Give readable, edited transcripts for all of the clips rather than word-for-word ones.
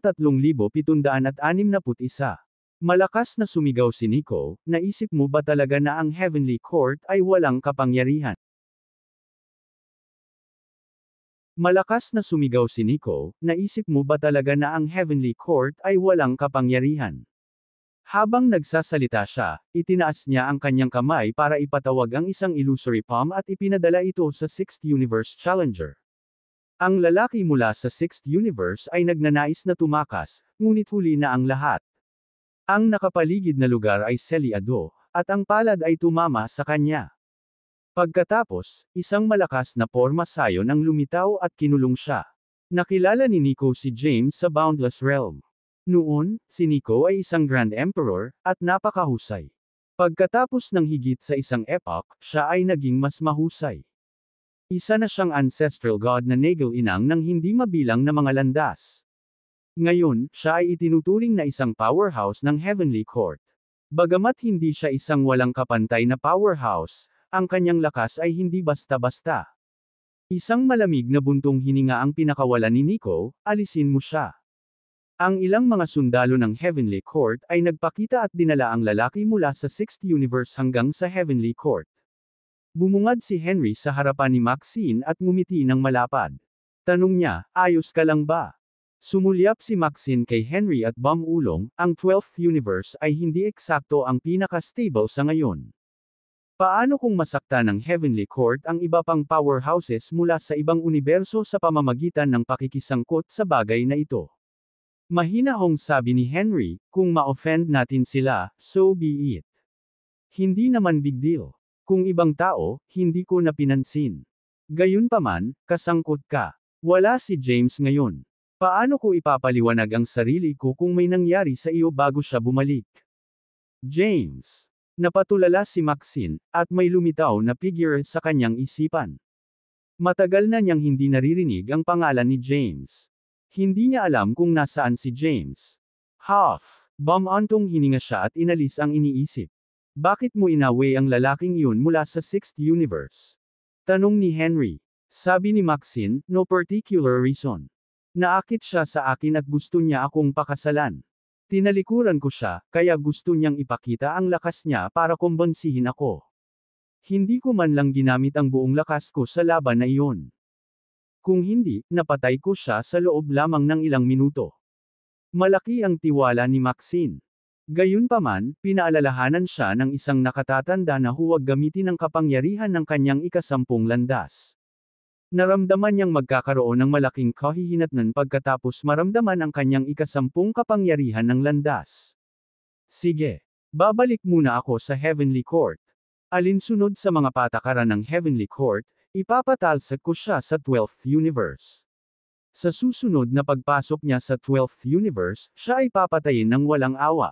3761. Malakas na sumigaw si Nico, naisip mo ba talaga na ang Heavenly Court ay walang kapangyarihan? Malakas na sumigaw si Nico, naisip mo ba talaga na ang Heavenly Court ay walang kapangyarihan? Habang nagsasalita siya, itinaas niya ang kanyang kamay para ipatawag ang isang illusory palm at ipinadala ito sa Sixth Universe Challenger. Ang lalaki mula sa Sixth Universe ay nagnanais na tumakas, ngunit huli na ang lahat. Ang nakapaligid na lugar ay selyado, at ang palad ay tumama sa kanya. Pagkatapos, isang malakas na porma sayon ang lumitaw at kinulong siya. Nakilala ni Nico si James sa Boundless Realm. Noon, si Nico ay isang Grand Emperor, at napakahusay. Pagkatapos ng higit sa isang epoch, siya ay naging mas mahusay. Isa na siyang ancestral god na Nagel-inang ng hindi mabilang na mga landas. Ngayon, siya ay itinuturing na isang powerhouse ng Heavenly Court. Bagamat hindi siya isang walang kapantay na powerhouse, ang kanyang lakas ay hindi basta-basta. Isang malamig na buntong hininga ang pinakawalan ni Nico, alisin mo siya. Ang ilang mga sundalo ng Heavenly Court ay nagpakita at dinala ang lalaki mula sa Sixth Universe hanggang sa Heavenly Court. Bumungad si Henry sa harapan ni Maxine at ngumiti ng malapad. Tanong niya, ayos ka lang ba? Sumulyap si Maxine kay Henry at bumulong, ang 12th Universe ay hindi eksakto ang pinaka-stable sa ngayon. Paano kung masakta ng Heavenly Court ang iba pang powerhouses mula sa ibang universo sa pamamagitan ng pakikisangkot sa bagay na ito? Mahinahong sabi ni Henry, kung ma-offend natin sila, so be it. Hindi naman big deal. Kung ibang tao, hindi ko na pinansin. Gayunpaman, kasangkot ka. Wala si James ngayon. Paano ko ipapaliwanag ang sarili ko kung may nangyari sa iyo bago siya bumalik? James. Napatulala si Maxine, at may lumitaw na figure sa kanyang isipan. Matagal na niyang hindi naririnig ang pangalan ni James. Hindi niya alam kung nasaan si James. Bumantong hininga siya at inalis ang iniisip. Bakit mo inaway ang lalaking iyon mula sa Sixth Universe? Tanong ni Henry. Sabi ni Maxine, no particular reason. Naakit siya sa akin at gusto niya akong pakasalan. Tinalikuran ko siya, kaya gusto niyang ipakita ang lakas niya para kumbonsihin ako. Hindi ko man lang ginamit ang buong lakas ko sa laban na iyon. Kung hindi, napatay ko siya sa loob lamang ng ilang minuto. Malaki ang tiwala ni Maxine. Gayunpaman, pinaalalahanan siya ng isang nakatatanda na huwag gamitin ang kapangyarihan ng kanyang ikasampung landas. Naramdaman niyang magkakaroon ng malaking kahihinatnan pagkatapos maramdaman ang kanyang ikasampung kapangyarihan ng landas. Sige. Babalik muna ako sa Heavenly Court. Alinsunod sa mga patakaran ng Heavenly Court, ipapatalsik ko siya sa 12th Universe. Sa susunod na pagpasok niya sa 12th Universe, siya ay papatayin ng walang awa.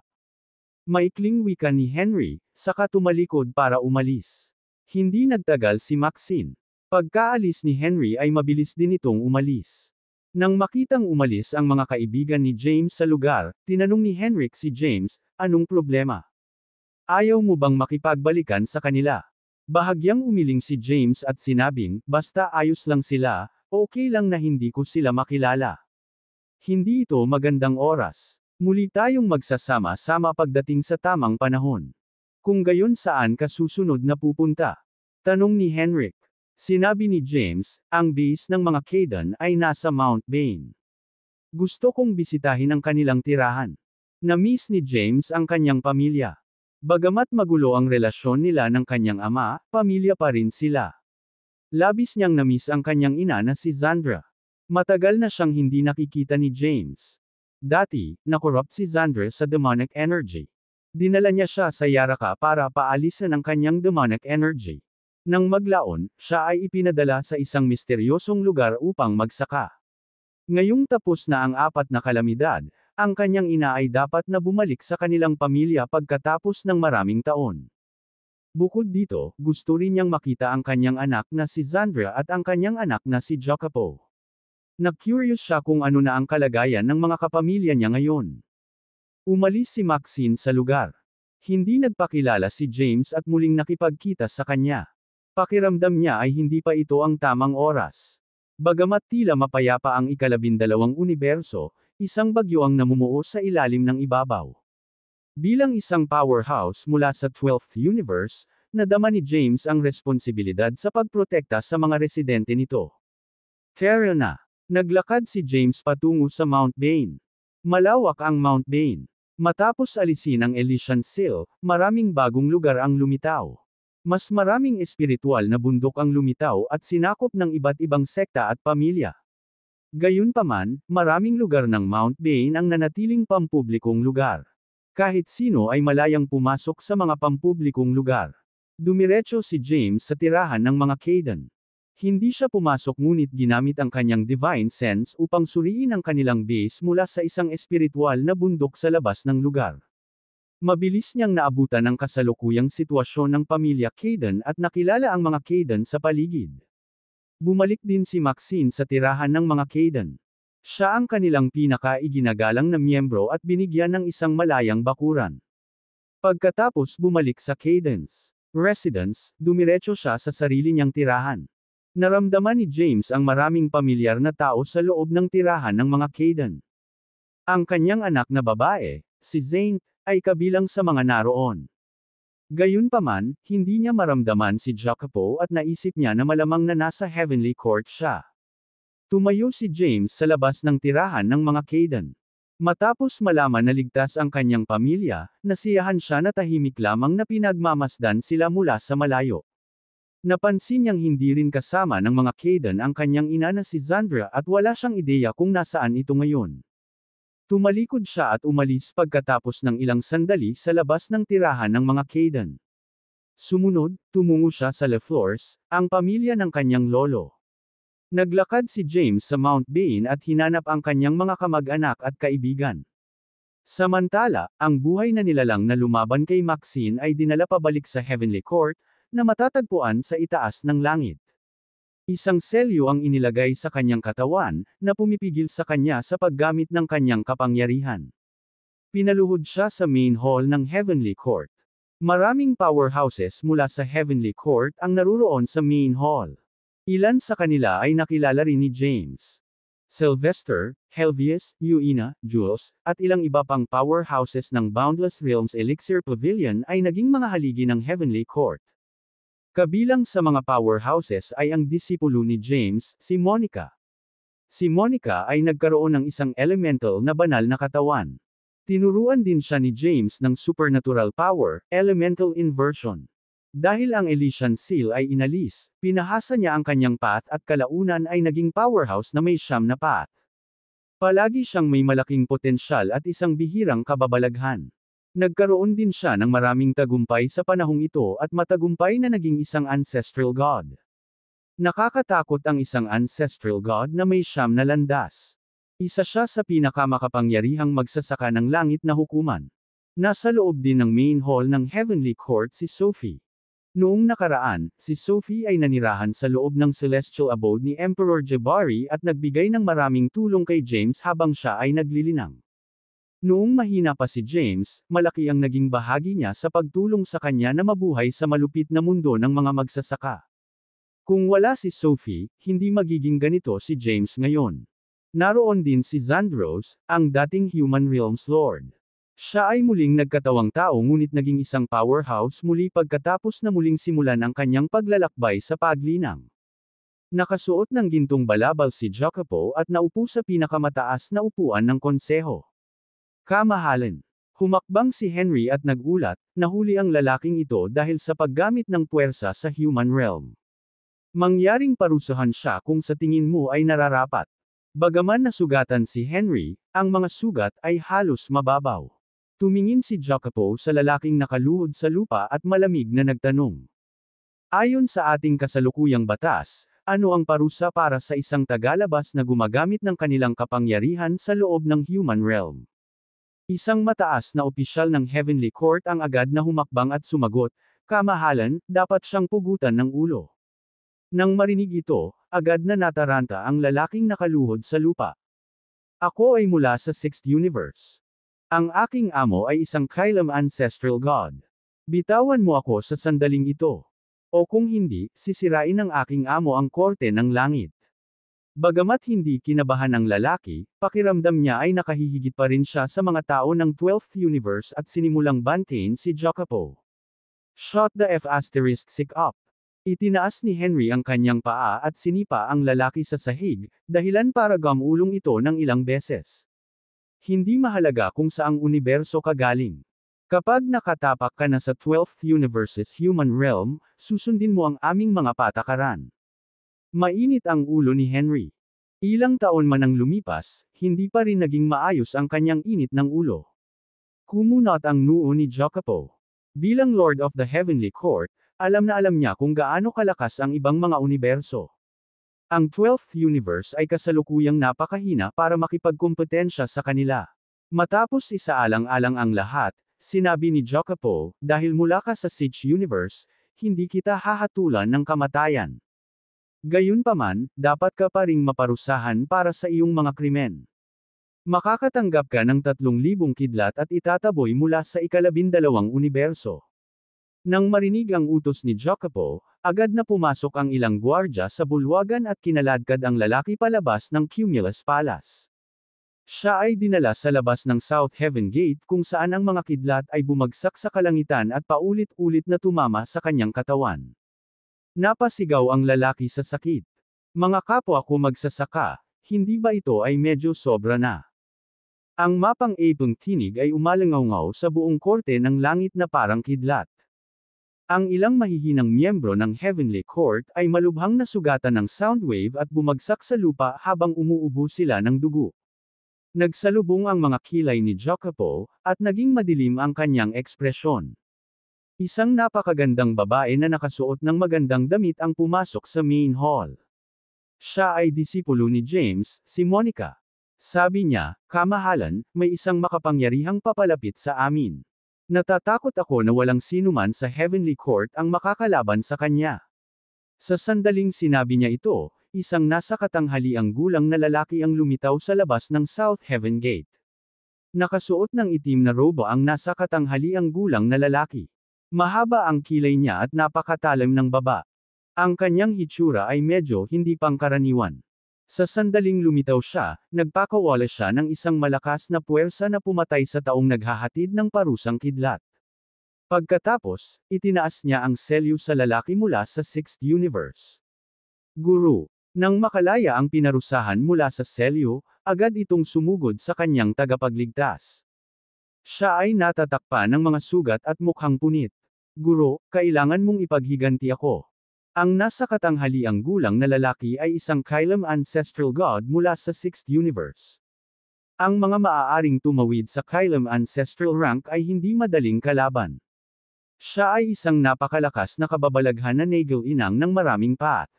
Maikling wika ni Henry, saka tumalikod para umalis. Hindi nagtagal si Maxine. Pagkaalis ni Henry ay mabilis din itong umalis. Nang makitang umalis ang mga kaibigan ni James sa lugar, tinanong ni Henrik si James, anong problema? Ayaw mo bang makipagbalikan sa kanila? Bahagyang umiling si James at sinabing, basta ayos lang sila, okay lang na hindi ko sila makilala. Hindi ito magandang oras. Muli tayong magsasama-sama pagdating sa tamang panahon. Kung gayon saan ka susunod na pupunta? Tanong ni Henrik. Sinabi ni James, ang base ng mga Kaidan ay nasa Mount Bane. Gusto kong bisitahin ang kanilang tirahan. Na-miss ni James ang kanyang pamilya. Bagamat magulo ang relasyon nila ng kanyang ama, pamilya pa rin sila. Labis niyang na-miss ang kanyang ina na si Zandra. Matagal na siyang hindi nakikita ni James. Dati, nakorrupt si Zandra sa demonic energy. Dinala niya siya sa Yaraka para paalisan ang kanyang demonic energy. Nang maglaon, siya ay ipinadala sa isang misteryosong lugar upang magsaka. Ngayong tapos na ang 4 na kalamidad, ang kanyang ina ay dapat na bumalik sa kanilang pamilya pagkatapos ng maraming taon. Bukod dito, gusto rin niyang makita ang kanyang anak na si Zandra at ang kanyang anak na si Jacopo. Na-curious siya kung ano na ang kalagayan ng mga kapamilya niya ngayon. Umalis si Maxine sa lugar. Hindi nagpakilala si James at muling nakipagkita sa kanya. Pakiramdam niya ay hindi pa ito ang tamang oras. Bagamat tila mapayapa ang ika-12 universo, isang bagyo ang namumuo sa ilalim ng ibabaw. Bilang isang powerhouse mula sa 12th universe, nadama ni James ang responsibilidad sa pagprotekta sa mga residente nito. Terra na. Naglakad si James patungo sa Mount Bane. Malawak ang Mount Bane. Matapos alisin ang Elysian Seal, maraming bagong lugar ang lumitaw. Mas maraming espiritual na bundok ang lumitaw at sinakop ng iba't ibang sekta at pamilya. Gayunpaman, maraming lugar ng Mount Bane ang nanatiling pampublikong lugar. Kahit sino ay malayang pumasok sa mga pampublikong lugar. Dumiretso si James sa tirahan ng mga Kaydan. Hindi siya pumasok ngunit ginamit ang kanyang divine sense upang suriin ang kanilang base mula sa isang espiritual na bundok sa labas ng lugar. Mabilis niyang naabutan ang kasalukuyang sitwasyon ng pamilya Kaydan at nakilala ang mga Kaydan sa paligid. Bumalik din si Maxine sa tirahan ng mga Kaydan. Siya ang kanilang pinaka-iginagalang na miyembro at binigyan ng isang malayang bakuran. Pagkatapos bumalik sa Kaydan's residence, dumiretso siya sa sarili niyang tirahan. Naramdaman ni James ang maraming pamilyar na tao sa loob ng tirahan ng mga Kaydan. Ang kanyang anak na babae, si Zane, ay kabilang sa mga naroon. Gayunpaman, hindi niya maramdaman si Jacopo at naisip niya na malamang na nasa Heavenly Court siya. Tumayo si James sa labas ng tirahan ng mga Kaydan. Matapos malaman na ligtas ang kanyang pamilya, nasiyahan siya na tahimik lamang na pinagmamasdan sila mula sa malayo. Napansin niyang hindi rin kasama ng mga Kaydan ang kanyang ina na si Zandra at wala siyang ideya kung nasaan ito ngayon. Tumalikod siya at umalis pagkatapos ng ilang sandali sa labas ng tirahan ng mga Kaydan. Sumunod, tumungo siya sa LaFleurs, ang pamilya ng kanyang lolo. Naglakad si James sa Mount Bane at hinanap ang kanyang mga kamag-anak at kaibigan. Samantala, ang buhay na nilalang na lumaban kay Maxine ay dinala pabalik sa Heavenly Court, na matatagpuan sa itaas ng langit. Isang selyo ang inilagay sa kanyang katawan, na pumipigil sa kanya sa paggamit ng kanyang kapangyarihan. Pinaluhod siya sa main hall ng Heavenly Court. Maraming powerhouses mula sa Heavenly Court ang naruroon sa main hall. Ilan sa kanila ay nakilala rin ni James. Sylvester, Helvius, Yuina, Jules, at ilang iba pang powerhouses ng Boundless Realms Elixir Pavilion ay naging mga haligi ng Heavenly Court. Kabilang sa mga powerhouses ay ang disipulo ni James, si Monica. Si Monica ay nagkaroon ng isang elemental na banal na katawan. Tinuruan din siya ni James ng supernatural power, elemental inversion. Dahil ang Elysian Seal ay inalis, pinahasa niya ang kanyang path at kalaunan ay naging powerhouse na may 9 na path. Palagi siyang may malaking potensyal at isang bihirang kababalaghan. Nagkaroon din siya ng maraming tagumpay sa panahong ito at matagumpay na naging isang ancestral god. Nakakatakot ang isang ancestral god na may 9 na landas. Isa siya sa pinakamakapangyarihang magsasaka ng langit na hukuman. Nasa loob din ng main hall ng Heavenly Court si Sophie. Noong nakaraan, si Sophie ay nanirahan sa loob ng celestial abode ni Emperor Jabari at nagbigay ng maraming tulong kay James habang siya ay naglilinang. Noong mahina pa si James, malaki ang naging bahagi niya sa pagtulong sa kanya na mabuhay sa malupit na mundo ng mga magsasaka. Kung wala si Sophie, hindi magiging ganito si James ngayon. Naroon din si Zandros, ang dating Human Realms Lord. Siya ay muling nagkatawang tao ngunit naging isang powerhouse muli pagkatapos na muling simulan ang kanyang paglalakbay sa paglinang. Nakasuot ng gintong balabal si Jacopo at naupo sa pinakamataas na upuan ng konseho. Kamahalan. Humakbang si Henry at nagulat, nahuli ang lalaking ito dahil sa paggamit ng puwersa sa human realm. Mangyaring parusahan siya kung sa tingin mo ay nararapat. Bagaman nasugatan si Henry, ang mga sugat ay halos mababaw. Tumingin si Jacopo sa lalaking nakaluhod sa lupa at malamig na nagtanong. Ayon sa ating kasalukuyang batas, ano ang parusa para sa isang tagalabas na gumagamit ng kanilang kapangyarihan sa loob ng human realm? Isang mataas na opisyal ng Heavenly Court ang agad na humakbang at sumagot, kamahalan, dapat siyang pugutan ng ulo. Nang marinig ito, agad na nataranta ang lalaking nakaluhod sa lupa. Ako ay mula sa 6th universe. Ang aking amo ay isang kailam ancestral god. Bitawan mo ako sa sandaling ito. O kung hindi, sisirain ng aking amo ang korte ng langit. Bagamat hindi kinabahan ang lalaki, pakiramdam niya ay nakahihigit pa rin siya sa mga tao ng 12th universe at sinimulang bantayin si Jacopo. Shot the F*** up. Itinaas ni Henry ang kanyang paa at sinipa ang lalaki sa sahig, dahilan para gamulong ito ng ilang beses. Hindi mahalaga kung saang universo ka galing. Kapag nakatapak ka na sa 12th universe's human realm, susundin mo ang aming mga patakaran. Mainit ang ulo ni Henry. Ilang taon man ang lumipas, hindi pa rin naging maayos ang kanyang init ng ulo. Kumunot ang noo ni Jacopo. Bilang Lord of the Heavenly Court, alam na alam niya kung gaano kalakas ang ibang mga universo. Ang 12th universe ay kasalukuyang napakahina para makipagkumpetensya sa kanila. Matapos isaalang-alang ang lahat, sinabi ni Jacopo, dahil mula ka sa Siege Universe, hindi kita hahatulan ng kamatayan. Gayunpaman, dapat ka pa ring maparusahan para sa iyong mga krimen. Makakatanggap ka ng 3,000 kidlat at itataboy mula sa ika-12 universo. Nang marinig ang utos ni Jacopo, agad na pumasok ang ilang gwardya sa bulwagan at kinaladkad ang lalaki palabas ng Cumulus Palace. Siya ay dinala sa labas ng South Heaven Gate kung saan ang mga kidlat ay bumagsak sa kalangitan at paulit-ulit na tumama sa kanyang katawan. Napasigaw ang lalaki sa sakit. Mga kapwa ko magsasaka, hindi ba ito ay medyo sobra na? Ang mapang-ipong tinig ay umalangaw sa buong korte ng langit na parang kidlat. Ang ilang mahihinang miyembro ng Heavenly Court ay malubhang nasugatan ng soundwave at bumagsak sa lupa habang umuubo sila ng dugo. Nagsalubong ang mga kilay ni Jacopo, at naging madilim ang kanyang ekspresyon. Isang napakagandang babae na nakasuot ng magandang damit ang pumasok sa main hall. Siya ay disipulo ni James, si Monica. Sabi niya, "Kamahalan, may isang makapangyarihang papalapit sa amin. Natatakot ako na walang sinuman sa Heavenly Court ang makakalaban sa kanya." Sa sandaling sinabi niya ito, isang nasa katanghaliang gulang na lalaki ang lumitaw sa labas ng South Heaven Gate. Nakasuot ng itim na robo ang nasa katanghaliang gulang na lalaki. Mahaba ang kilay niya at napakatalim ng baba. Ang kanyang hitsura ay medyo hindi pangkaraniwan. Sa sandaling lumitaw siya, nagpakawala siya ng isang malakas na puwersa na pumatay sa taong naghahatid ng parusang kidlat. Pagkatapos, itinaas niya ang selyo sa lalaki mula sa 6th universe. Guru. Nang makalaya ang pinarusahan mula sa selyo, agad itong sumugod sa kanyang tagapagligtas. Siya ay natatakpan ng mga sugat at mukhang punit. "Guro, kailangan mong ipaghiganti ako." Ang nasa katanghaliang gulang na lalaki ay isang Kylem ancestral god mula sa 6th universe. Ang mga maaaring tumawid sa Kylem ancestral rank ay hindi madaling kalaban. Siya ay isang napakalakas na kababalaghan na Nagel Inang ng maraming path.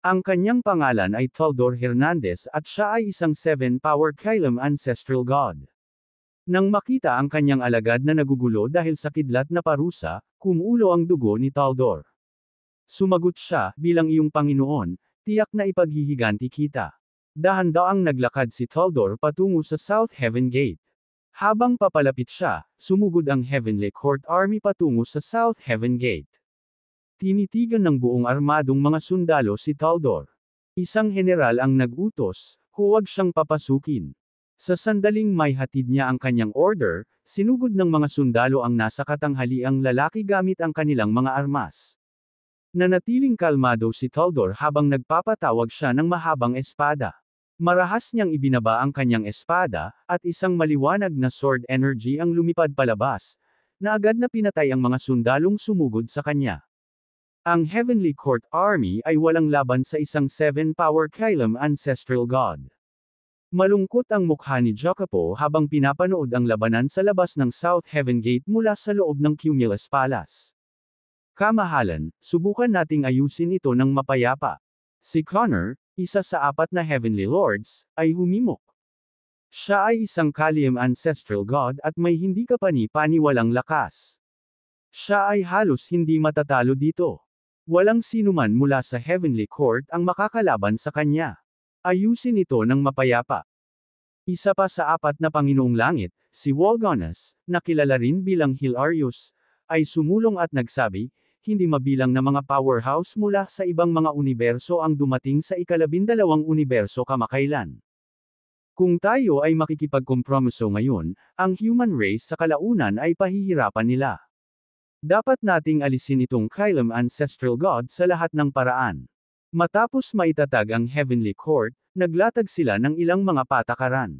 Ang kanyang pangalan ay Taldor Hernandez at siya ay isang 7-power Kylem ancestral god. Nang makita ang kanyang alagad na nagugulo dahil sa kidlat na parusa, kumulo ang dugo ni Taldor. Sumagot siya, "Bilang iyong Panginoon, tiyak na ipaghihiganti kita." Dahan-daang naglakad si Taldor patungo sa South Heaven Gate. Habang papalapit siya, sumugod ang Heavenly Court Army patungo sa South Heaven Gate. Tinitigan ng buong armadong mga sundalo si Taldor. Isang general ang nag-utos, huwag siyang papasukin. Sa sandaling may hatid niya ang kanyang order, sinugod ng mga sundalo ang nasa katanghaliang lalaki gamit ang kanilang mga armas. Nanatiling kalmado si Taldor habang nagpapatawag siya ng mahabang espada. Marahas niyang ibinaba ang kanyang espada, at isang maliwanag na sword energy ang lumipad palabas, na agad na pinatay ang mga sundalong sumugod sa kanya. Ang Heavenly Court Army ay walang laban sa isang 7-power Kylem ancestral god. Malungkot ang mukha ni Jacopo habang pinapanood ang labanan sa labas ng South Heaven Gate mula sa loob ng Cumulus Palace. "Kamahalan, subukan nating ayusin ito ng mapayapa." Si Connor, isa sa 4 na Heavenly Lords, ay humimok. Siya ay isang Kylem ancestral god at may hindi kapani-paniwalang lakas. Siya ay halos hindi matatalo dito. Walang sinuman mula sa Heavenly Court ang makakalaban sa kanya. Ayusin ito ng mapayapa. Isa pa sa 4 na Panginoong Langit, si Walgonas, na kilala rin bilang Hilarious, ay sumulong at nagsabi, hindi mabilang na mga powerhouse mula sa ibang mga universo ang dumating sa ika-12 universo kamakailan. Kung tayo ay makikipagkompromiso ngayon, ang human race sa kalaunan ay pahihirapan nila. Dapat nating alisin itong Kylem Ancestral God sa lahat ng paraan. Matapos maitatag ang Heavenly Court, naglatag sila ng ilang mga patakaran.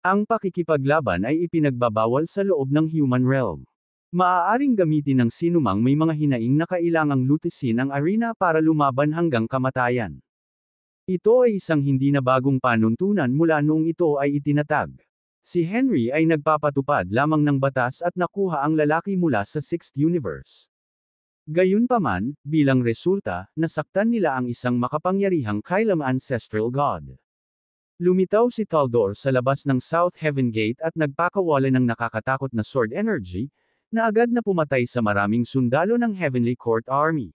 Ang pakikipaglaban ay ipinagbabawal sa loob ng human realm. Maaaring gamitin ng sinumang may mga hinaing na kailangang lutisin ang arena para lumaban hanggang kamatayan. Ito ay isang hindi na bagong panuntunan mula noong ito ay itinatag. Si Henry ay nagpapatupad lamang ng batas at nakuha ang lalaki mula sa Sixth Universe. Gayunpaman, bilang resulta, nasaktan nila ang isang makapangyarihang Kylem Ancestral God. Lumitaw si Taldor sa labas ng South Heaven Gate at nagpakawala ng nakakatakot na sword energy, na agad na pumatay sa maraming sundalo ng Heavenly Court Army.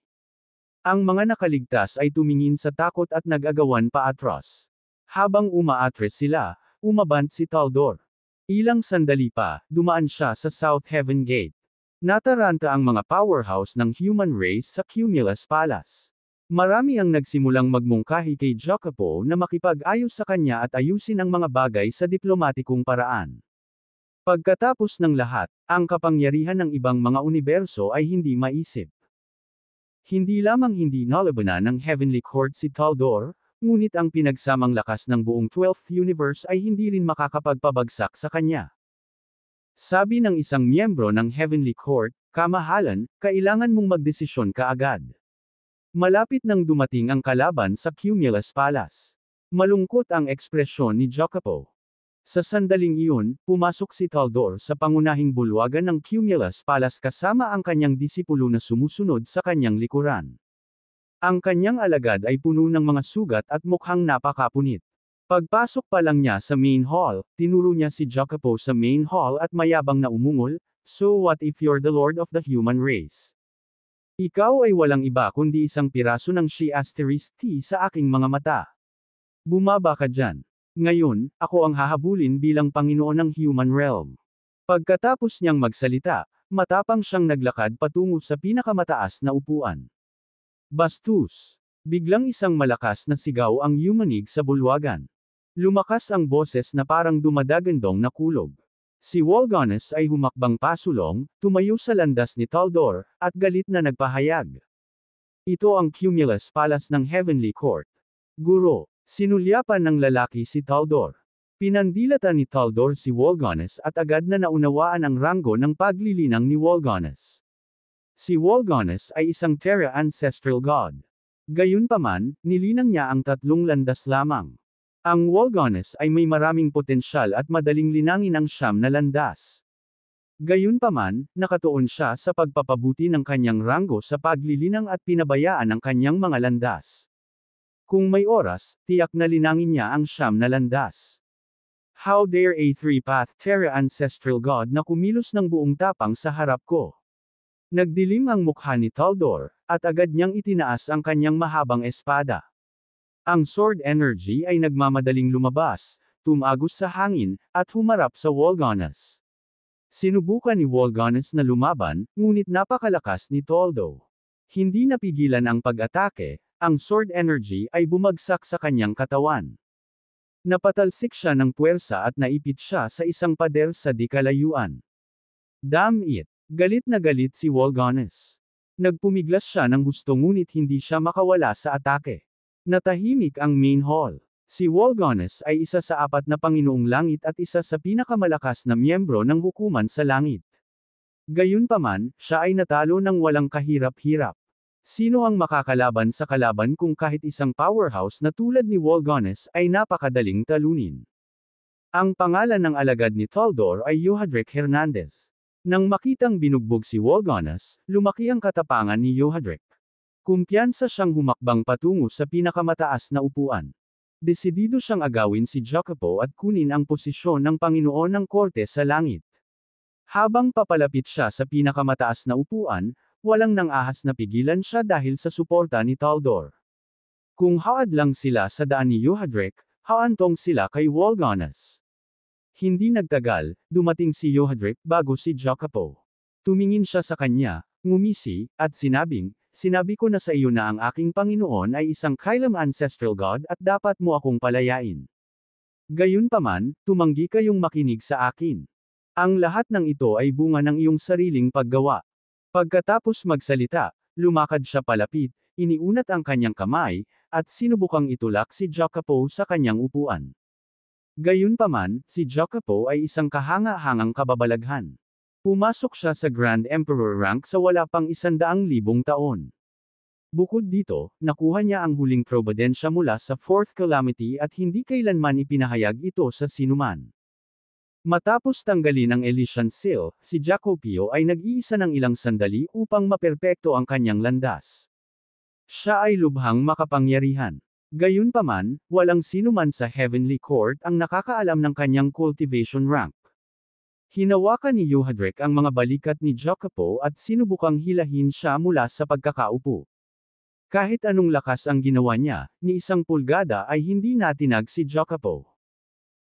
Ang mga nakaligtas ay tumingin sa takot at nag-agawan pa atras. Habang umaatres sila, umabant si Taldor. Ilang sandali pa, dumaan siya sa South Heaven Gate. Nataranta ang mga powerhouse ng human race sa Cumulus Palace. Marami ang nagsimulang magmungkahi kay Jacopo na makipag-ayos sa kanya at ayusin ang mga bagay sa diplomatikong paraan. Pagkatapos ng lahat, ang kapangyarihan ng ibang mga universo ay hindi maisip. Hindi lamang hindi nalabanan ng Heavenly Court si Taldor, ngunit ang pinagsamang lakas ng buong 12th universe ay hindi rin makakapagpabagsak sa kanya. Sabi ng isang miyembro ng Heavenly Court, "Kamahalan, kailangan mong magdesisyon kaagad." Malapit nang dumating ang kalaban sa Cumulus Palace. Malungkot ang ekspresyon ni Jacopo. Sa sandaling iyon, pumasok si Taldor sa pangunahing bulwagan ng Cumulus Palace kasama ang kanyang disipulo na sumusunod sa kanyang likuran. Ang kanyang alagad ay puno ng mga sugat at mukhang napakapunit. Pagpasok pa lang niya sa main hall, tinuro niya si Jacopo sa main hall at mayabang na umungol, "So what if you're the lord of the human race? Ikaw ay walang iba kundi isang piraso ng She*T sa aking mga mata. Bumaba ka dyan. Ngayon, ako ang hahabulin bilang Panginoon ng human realm." Pagkatapos niyang magsalita, matapang siyang naglakad patungo sa pinakamataas na upuan. Bastos! Biglang isang malakas na sigaw ang yumanig sa bulwagan. Lumakas ang boses na parang dumadagandong na kulog. Si Wolgones ay humakbang pasulong, tumayo sa landas ni Taldor, at galit na nagpahayag. Ito ang Cumulus Palace ng Heavenly Court. Guro, sinulyapan ng lalaki si Taldor. Pinandilatan ni Taldor si Wolgones at agad na naunawaan ang ranggo ng paglilinang ni Wolgones. Si Wolgones ay isang Terra Ancestral God. Gayunpaman, nilinang niya ang 3 landas lamang. Ang Wolgones ay may maraming potensyal at madaling linangin ang 9 na landas. Gayunpaman, nakatuon siya sa pagpapabuti ng kanyang ranggo sa paglilinang at pinabayaan ang kanyang mga landas. Kung may oras, tiyak na linangin niya ang 9 na landas. How dare a 3-path Terra Ancestral God na kumilos ng buong tapang sa harap ko? Nagdilim ang mukha ni Taldor, at agad niyang itinaas ang kanyang mahabang espada. Ang sword energy ay nagmamadaling lumabas, tumagos sa hangin, at humarap sa Wolgones. Sinubukan ni Wolgones na lumaban, ngunit napakalakas ni Toldo. Hindi napigilan ang pag-atake, ang sword energy ay bumagsak sa kanyang katawan. Napatalsik siya ng puwersa at naipit siya sa isang pader sa di kalayuan. Damn it! Galit na galit si Wolgones. Nagpumiglas siya ng husto ngunit hindi siya makawala sa atake. Natahimik ang main hall. Si Wolgones ay isa sa 4 na Panginoong Langit at isa sa pinakamalakas na miyembro ng hukuman sa langit. Gayunpaman, siya ay natalo ng walang kahirap-hirap. Sino ang makakalaban sa kalaban kung kahit isang powerhouse na tulad ni Wolgones ay napakadaling talunin? Ang pangalan ng alagad ni Taldor ay Yohadric Hernandez. Nang makitang binugbog si Wolgones, lumaki ang katapangan ni Yohadric. Kumpiyansa siyang humakbang patungo sa pinakamataas na upuan. Desidido siyang agawin si Jacopo at kunin ang posisyon ng Panginoon ng Korte sa langit. Habang papalapit siya sa pinakamataas na upuan, walang nang-ahas na pigilan siya dahil sa suporta ni Taldor. Kung haad lang sila sa daan ni Yohadric, haantong sila kay Wolgones. Hindi nagtagal, dumating si Yohadric bago si Jacopo. Tumingin siya sa kanya, Ngumisi, at sinabi ko na sa iyo na ang aking Panginoon ay isang kailam ancestral God at dapat mo akong palayain. Gayunpaman, tumanggi kayong makinig sa akin. Ang lahat ng ito ay bunga ng iyong sariling paggawa. Pagkatapos magsalita, lumakad siya palapit, iniunat ang kanyang kamay, at sinubukang itulak si Jacopo sa kanyang upuan. Gayunpaman, si Jacopo ay isang kahanga-hangang kababalaghan. Pumasok siya sa Grand Emperor rank sa wala pang 100,000 taon. Bukod dito, nakuha niya ang huling probidensya mula sa Fourth Calamity at hindi kailanman ipinahayag ito sa sinuman. Matapos tanggalin ang Elysian Seal, si Jacopio ay nag-iisa ng ilang sandali upang maperpekto ang kanyang landas. Siya ay lubhang makapangyarihan. Gayunpaman, walang sinuman sa Heavenly Court ang nakakaalam ng kanyang cultivation rank. Hinawakan ni Euhadric ang mga balikat ni Jacopo at sinubukang hilahin siya mula sa pagkakaupo. Kahit anong lakas ang ginawa niya, ni 1 pulgada ay hindi natinag si Jacopo.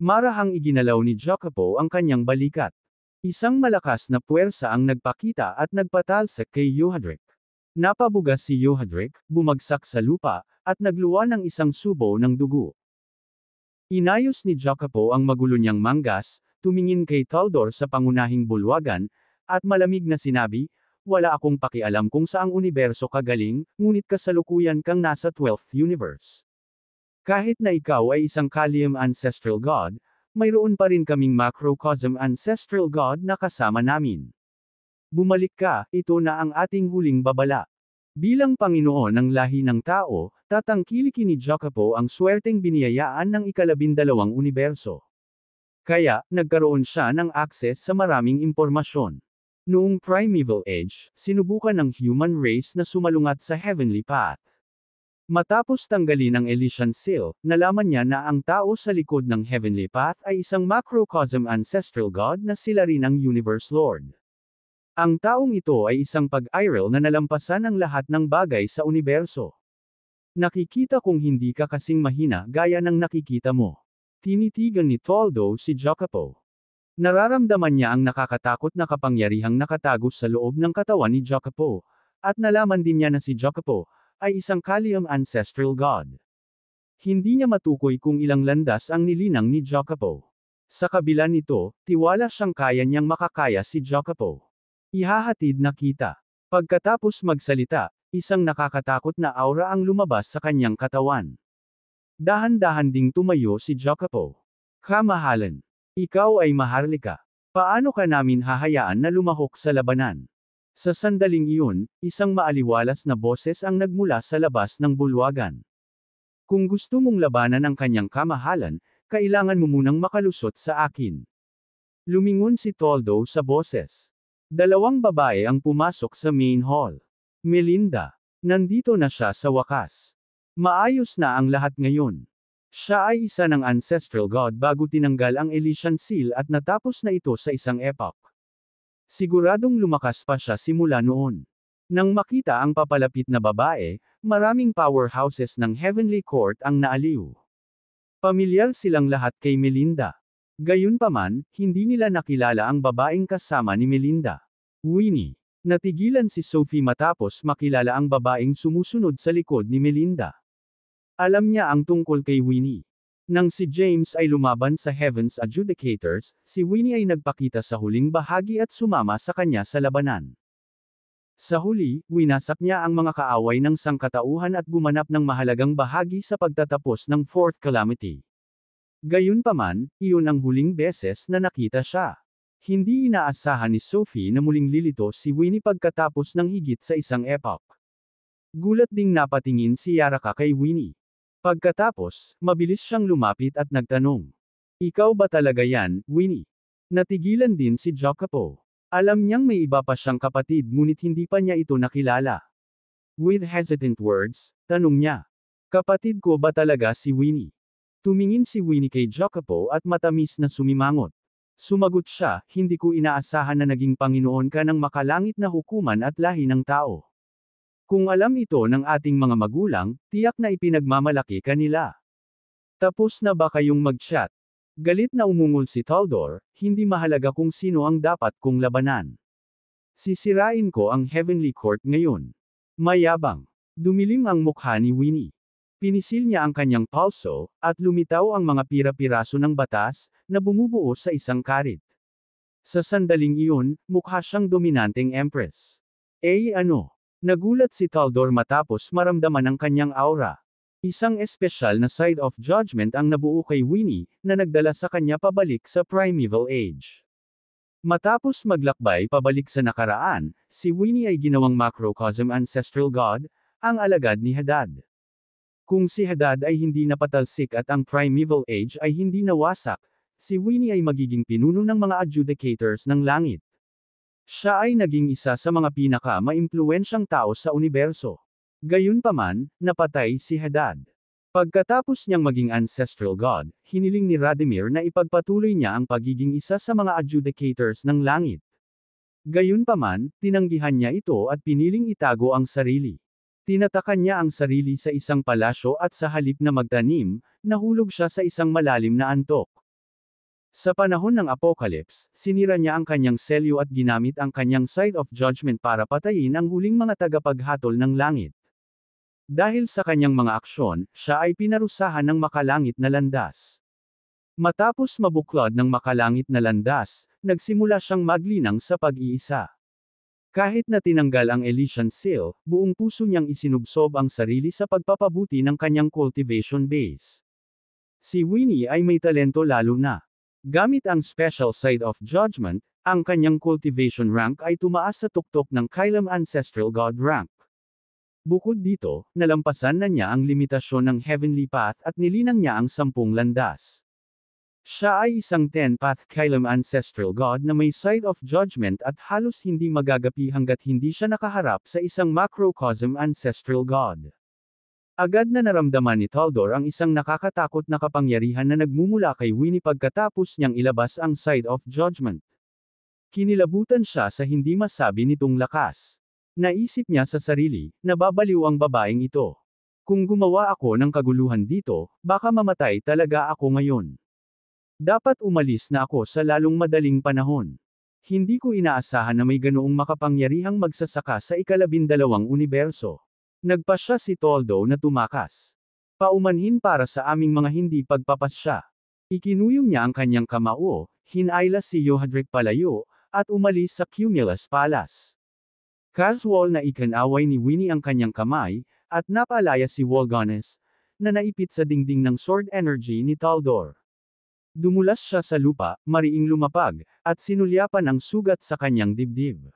Marahang iginalaw ni Jacopo ang kanyang balikat. Isang malakas na puwersa ang nagpakita at nagpatalsik kay Euhadric. Napabugas si Euhadric, bumagsak sa lupa, at nagluwa ng isang subo ng dugo. Inayos ni Jacopo ang magulo niyang manggas, tumingin kay Taldor sa pangunahing bulwagan, at malamig na sinabi, "Wala akong pakialam kung saang universo ka galing, ngunit kasalukuyan kang nasa 12th universe. Kahit na ikaw ay isang Kalium ancestral god, mayroon pa rin kaming macrocosm ancestral god na kasama namin. Bumalik ka, ito na ang ating huling babala." Bilang Panginoon ng lahi ng tao, tatangkilikin ni Jacopo ang swerteng biniyayaan ng 12 universo. Kaya, nagkaroon siya ng access sa maraming impormasyon. Noong Primeval Age, sinubukan ng human race na sumalungat sa Heavenly Path. Matapos tanggalin ang Elysian Seal, nalaman niya na ang tao sa likod ng Heavenly Path ay isang macrocosm ancestral god na sila rin ang Universe Lord. Ang taong ito ay isang pag-iral na nalampasan ang lahat ng bagay sa universo. Nakikita kong hindi ka kasing mahina gaya ng nakikita mo. Tinitigan ni Toldo si Jacopo. Nararamdaman niya ang nakakatakot na kapangyarihang nakatago sa loob ng katawan ni Jacopo, at nalaman din niya na si Jacopo ay isang Kalium ancestral god. Hindi niya matukoy kung ilang landas ang nilinang ni Jacopo. Sa kabila nito, tiwala siyang kaya niyang makakaya si Jacopo. Ihahatid na kita. Pagkatapos magsalita, isang nakakatakot na aura ang lumabas sa kanyang katawan. Dahan-dahan ding tumayo si Jacopo. "Kamahalan. Ikaw ay maharlika. Paano ka namin hahayaan na lumahok sa labanan?" Sa sandaling iyon, isang maaliwalas na boses ang nagmula sa labas ng bulwagan. "Kung gusto mong labanan ang kanyang kamahalan, kailangan mo munang makalusot sa akin." Lumingon si Toldo sa boses. Dalawang babae ang pumasok sa main hall. "Melinda. Nandito na siya sa wakas. Maayos na ang lahat ngayon. Siya ay isa ng ancestral god bago tinanggal ang Elysian Seal at natapos na ito sa isang epoch. Siguradong lumakas pa siya simula noon." Nang makita ang papalapit na babae, maraming powerhouses ng Heavenly Court ang naaliw. Pamilyar silang lahat kay Melinda. Gayunpaman, hindi nila nakilala ang babaeng kasama ni Melinda. Winnie. Natigilan si Sophie matapos makilala ang babaeng sumusunod sa likod ni Melinda. Alam niya ang tungkol kay Winnie. Nang si James ay lumaban sa Heaven's Adjudicators, si Winnie ay nagpakita sa huling bahagi at sumama sa kanya sa labanan. Sa huli, winasak niya ang mga kaaway ng sangkatauhan at gumanap ng mahalagang bahagi sa pagtatapos ng Fourth Calamity. Gayunpaman, iyon ang huling beses na nakita siya. Hindi inaasahan ni Sophie na muling lilito si Winnie pagkatapos ng higit sa isang epoch. Gulat ding napatingin si Yaraka kay Winnie. Pagkatapos, mabilis siyang lumapit at nagtanong. "Ikaw ba talaga yan, Winnie?" Natigilan din si Jacopo. Alam niyang may iba pa siyang kapatid ngunit hindi pa niya ito nakilala. With hesitant words, tanong niya. "Kapatid ko ba talaga si Winnie?" Tumingin si Winnie kay Jacopo at matamis na sumimangot. Sumagot siya, "Hindi ko inaasahan na naging Panginoon ka ng makalangit na hukuman at lahi ng tao. Kung alam ito ng ating mga magulang, tiyak na ipinagmamalaki ka nila. Tapos na ba kayong mag-chat?" Galit na umungol si Taldor, "Hindi mahalaga kung sino ang dapat kong labanan. Sisirain ko ang Heavenly Court ngayon. Mayabang. Dumilim ang mukha ni Winnie. Pinisil niya ang kanyang pulso, at lumitaw ang mga pira-piraso ng batas, na bumubuo sa isang karit. Sa sandaling iyon, mukha siyang dominanteng empress. Ano? Nagulat si Taldor matapos maramdaman ang kanyang aura. Isang espesyal na side of judgment ang nabuo kay Winnie, na nagdala sa kanya pabalik sa primeval age. Matapos maglakbay pabalik sa nakaraan, si Winnie ay ginawang macrocosm ancestral god, ang alagad ni Hadad. Kung si Hadad ay hindi napatalsik at ang primeval age ay hindi nawasak, si Winnie ay magiging pinuno ng mga adjudicators ng langit. Siya ay naging isa sa mga pinaka-maimpluwensyang tao sa universo. Gayunpaman, napatay si Hadad. Pagkatapos niyang maging ancestral god, hiniling ni Radimir na ipagpatuloy niya ang pagiging isa sa mga adjudicators ng langit. Gayunpaman, tinanggihan niya ito at piniling itago ang sarili. Tinatakan niya ang sarili sa isang palasyo at sa halip na magtanim, nahulog siya sa isang malalim na antok. Sa panahon ng Apocalypse, sinira niya ang kanyang selyo at ginamit ang kanyang side of judgment para patayin ang huling mga tagapaghatol ng langit. Dahil sa kanyang mga aksyon, siya ay pinarusahan ng makalangit na landas. Matapos mabuklod ng makalangit na landas, nagsimula siyang maglinang sa pag-iisa. Kahit na tinanggal ang Elysian Seal, buong puso niyang isinubsob ang sarili sa pagpapabuti ng kanyang cultivation base. Si Winnie ay may talento lalo na. Gamit ang special side of judgment, ang kanyang cultivation rank ay tumaas sa tuktok ng Kylem Ancestral God rank. Bukod dito, nalampasan na niya ang limitasyon ng Heavenly Path at nilinang niya ang 10 landas. Siya ay isang 10-path Kylem Ancestral God na may side of judgment at halos hindi magagapi hanggat hindi siya nakaharap sa isang macrocosm Ancestral God. Agad na naramdaman ni Taldor ang isang nakakatakot na kapangyarihan na nagmumula kay Winnie pagkatapos niyang ilabas ang side of judgment. Kinilabutan siya sa hindi masabi nitong lakas. Naisip niya sa sarili, nababaliw ang babaeng ito. Kung gumawa ako ng kaguluhan dito, baka mamatay talaga ako ngayon. Dapat umalis na ako sa lalong madaling panahon. Hindi ko inaasahan na may ganoong makapangyarihang magsasaka sa ika-12 universo. Nagpa siya si Toldo na tumakas. Paumanhin para sa aming mga hindi pagpapasya. Ikinuyom niya ang kanyang kamao, hinayla si Yohadrik palayo, at umalis sa Cumulus Palace. Casual na ikanaway ni Winnie ang kanyang kamay, at napalaya si Wolgones, na naipit sa dingding ng sword energy ni Taldor. Dumulas siya sa lupa, mariing lumapag, at sinulyapan ang sugat sa kanyang dibdib.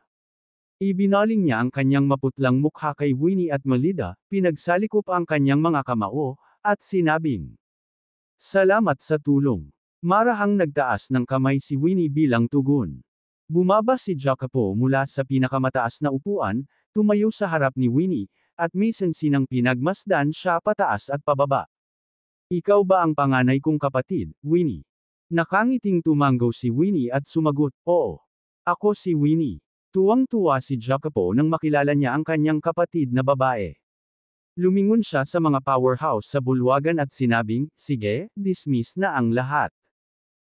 Ibinaling niya ang kanyang maputlang mukha kay Winnie at Melida, pinagsalikop ang kanyang mga kamao, at sinabing, "Salamat sa tulong." Marahang nagtaas ng kamay si Winnie bilang tugon. Bumaba si Jacopo mula sa pinakamataas na upuan, tumayo sa harap ni Winnie, at may sensinang pinagmasdan siya pataas at pababa. "Ikaw ba ang panganay kong kapatid, Winnie?" Nakangiting tumanggo si Winnie at sumagot, "Oo. Ako si Winnie." Tuwang-tuwa si Jacopo nang makilala niya ang kanyang kapatid na babae. Lumingon siya sa mga powerhouse sa bulwagan at sinabing, "Sige, dismiss na ang lahat."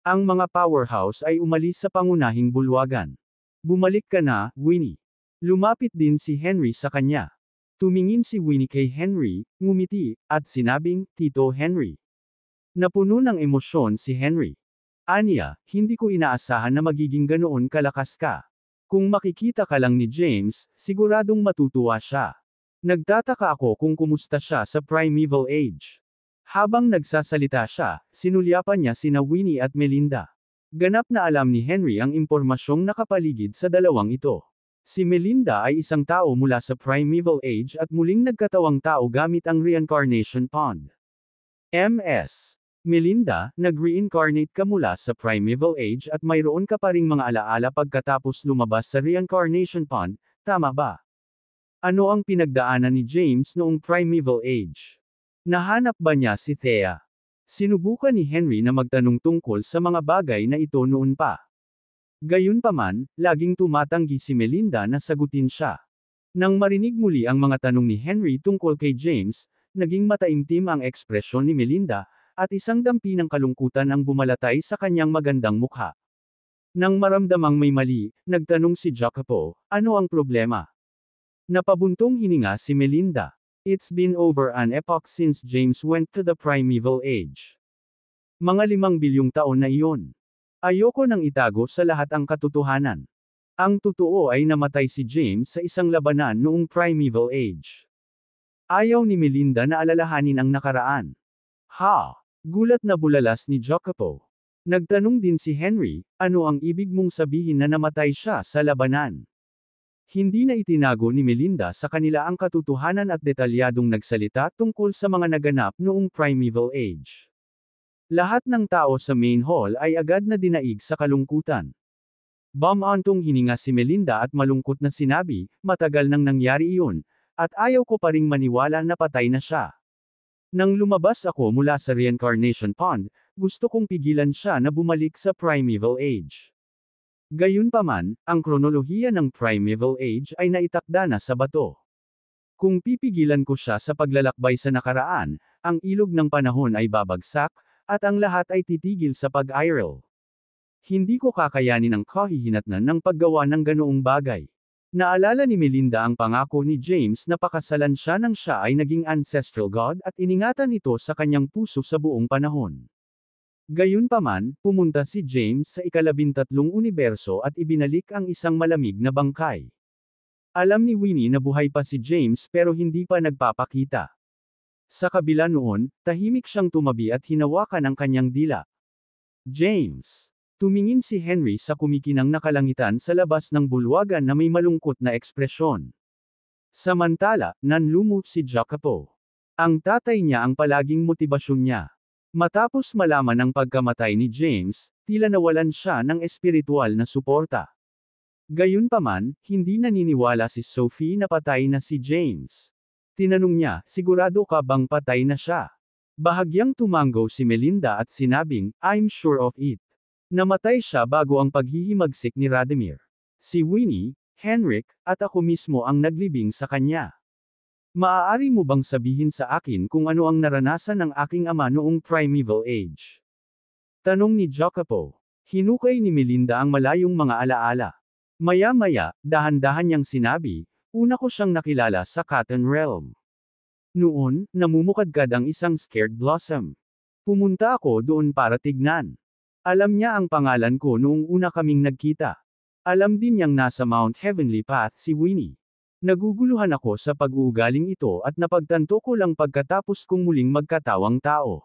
Ang mga powerhouse ay umalis sa pangunahing bulwagan. "Bumalik ka na, Winnie." Lumapit din si Henry sa kanya. Tumingin si Winnie kay Henry, ngumiti, at sinabing, "Tito Henry." Napuno ng emosyon si Henry. "Anya, hindi ko inaasahan na magiging ganoon kalakas ka. Kung makikita ka lang ni James, siguradong matutuwa siya. Nagtataka ako kung kumusta siya sa primeval age." Habang nagsasalita siya, sinulyapan niya sina Winnie at Melinda. Ganap na alam ni Henry ang impormasyong nakapaligid sa dalawang ito. Si Melinda ay isang tao mula sa primeval age at muling nagkatawang tao gamit ang reincarnation pond. Ms. Melinda, nag-reincarnate ka mula sa primeval age at mayroon ka pa ring mga alaala pagkatapos lumabas sa reincarnation pond, tama ba? Ano ang pinagdaanan ni James noong primeval age? Nahanap ba niya si Thea? Sinubukan ni Henry na magtanong tungkol sa mga bagay na ito noon pa. Gayunpaman, laging tumatanggi si Melinda na sagutin siya. Nang marinig muli ang mga tanong ni Henry tungkol kay James, naging mataimtim ang ekspresyon ni Melinda, at isang dampi ng kalungkutan ang bumalatay sa kanyang magandang mukha. Nang maramdamang may mali, nagtanong si Jacopo, ano ang problema? Napabuntong hininga si Melinda. It's been over an epoch since James went to the primeval age. Mga 5 bilyong taon na iyon. Ayoko nang itago sa lahat ang katotohanan. Ang totoo ay namatay si James sa isang labanan noong primeval age. Ayaw ni Melinda na alalahanin ang nakaraan. Ha! Gulat na bulalas ni Jacopo. Nagtanong din si Henry, ano ang ibig mong sabihin na namatay siya sa labanan? Hindi na itinago ni Melinda sa kanila ang katotohanan at detalyadong nagsalita tungkol sa mga naganap noong primeval age. Lahat ng tao sa main hall ay agad na dinaig sa kalungkutan. Bumantong hininga si Melinda at malungkot na sinabi, matagal nang nangyari iyon, at ayaw ko pa ring maniwala na patay na siya. Nang lumabas ako mula sa reincarnation pond, gusto kong pigilan siya na bumalik sa primeval age. Gayunpaman, ang kronolohiya ng primeval age ay naitakda na sa bato. Kung pipigilan ko siya sa paglalakbay sa nakaraan, ang ilog ng panahon ay babagsak, at ang lahat ay titigil sa pag-iral. Hindi ko kakayanin ang kahihinatnan ng paggawa ng ganoong bagay. Naalala ni Melinda ang pangako ni James na pakasalan siya nang siya ay naging ancestral god at iningatan ito sa kanyang puso sa buong panahon. Gayunpaman, pumunta si James sa ika-13 universo at ibinalik ang isang malamig na bangkay. Alam ni Winnie na buhay pa si James pero hindi pa nagpapakita. Sa kabila noon, tahimik siyang tumabi at hinawakan ang kanyang dila. James! Tumingin si Henry sa kumikinang na kalangitan sa labas ng bulwagan na may malungkot na ekspresyon. Samantala, nanlumot si Jacopo. Ang tatay niya ang palaging motibasyon niya. Matapos malaman ang pagkamatay ni James, tila nawalan siya ng espiritual na suporta. Gayunpaman, hindi naniniwala si Sophie na patay na si James. Tinanong niya, sigurado ka bang patay na siya? Bahagyang tumango si Melinda at sinabing, I'm sure of it. Namatay siya bago ang paghihimagsik ni Radimir. Si Winnie, Henrik, at ako mismo ang naglibing sa kanya. Maaari mo bang sabihin sa akin kung ano ang naranasan ng aking ama noong primeval age? Tanong ni Jacopo. Hinukay ni Melinda ang malayong mga alaala. Maya-maya, dahan-dahan niyang sinabi, una ko siyang nakilala sa Cotton Realm. Noon, namumukadkad ang isang scared blossom. Pumunta ako doon para tignan. Alam niya ang pangalan ko noong una kaming nagkita. Alam din niyang nasa Mount Heavenly Path si Winnie. Naguguluhan ako sa pag-uugaling ito at napagtanto ko lang pagkatapos kong muling magkatawang tao.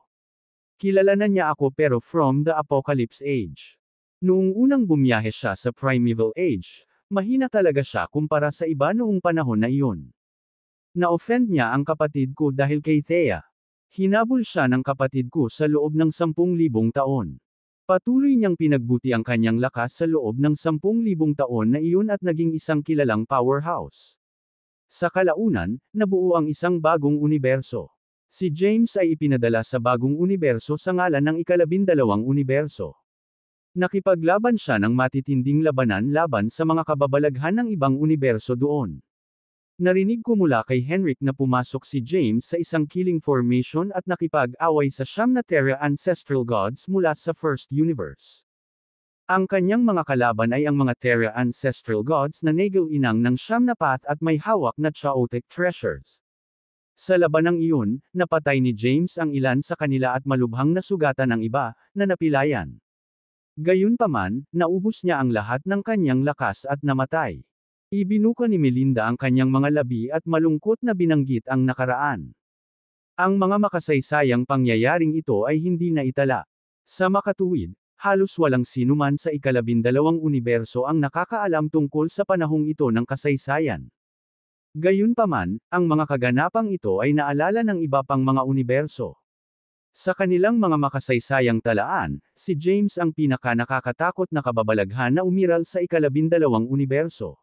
Kilala na niya ako pero from the Apocalypse Age. Noong unang bumiyahe siya sa Primeval Age, mahina talaga siya kumpara sa iba noong panahon na iyon. Na-offend niya ang kapatid ko dahil kay Thea. Hinabol siya ng kapatid ko sa loob ng 10,000 taon. Patuloy niyang pinagbuti ang kanyang lakas sa loob ng 10,000 taon na iyon at naging isang kilalang powerhouse. Sa kalaunan, nabuo ang isang bagong universo. Si James ay ipinadala sa bagong universo sa ngalan ng ika-12 universo. Nakipaglaban siya ng matitinding labanan laban sa mga kababalaghan ng ibang universo doon. Narinig ko mula kay Henrik na pumasok si James sa isang killing formation at nakipag-away sa siyam na Terra Ancestral Gods mula sa First Universe. Ang kanyang mga kalaban ay ang mga Terra Ancestral Gods na nagil-inang ng siyam na path at may hawak na chaotic treasures. Sa labanang iyon, napatay ni James ang ilan sa kanila at malubhang nasugatan ang iba, na napilayan. Gayunpaman, naubos niya ang lahat ng kanyang lakas at namatay. Ibinuka ni Melinda ang kanyang mga labi at malungkot na binanggit ang nakaraan. Ang mga makasaysayang pangyayaring ito ay hindi na itala. Sa makatuwid, halos walang sinuman sa ika-12 universo ang nakakaalam tungkol sa panahong ito ng kasaysayan. Gayunpaman, ang mga kaganapang ito ay naalala ng iba pang mga universo. Sa kanilang mga makasaysayang talaan, si James ang pinaka-nakakatakot na kababalaghan na umiral sa ika-12 universo.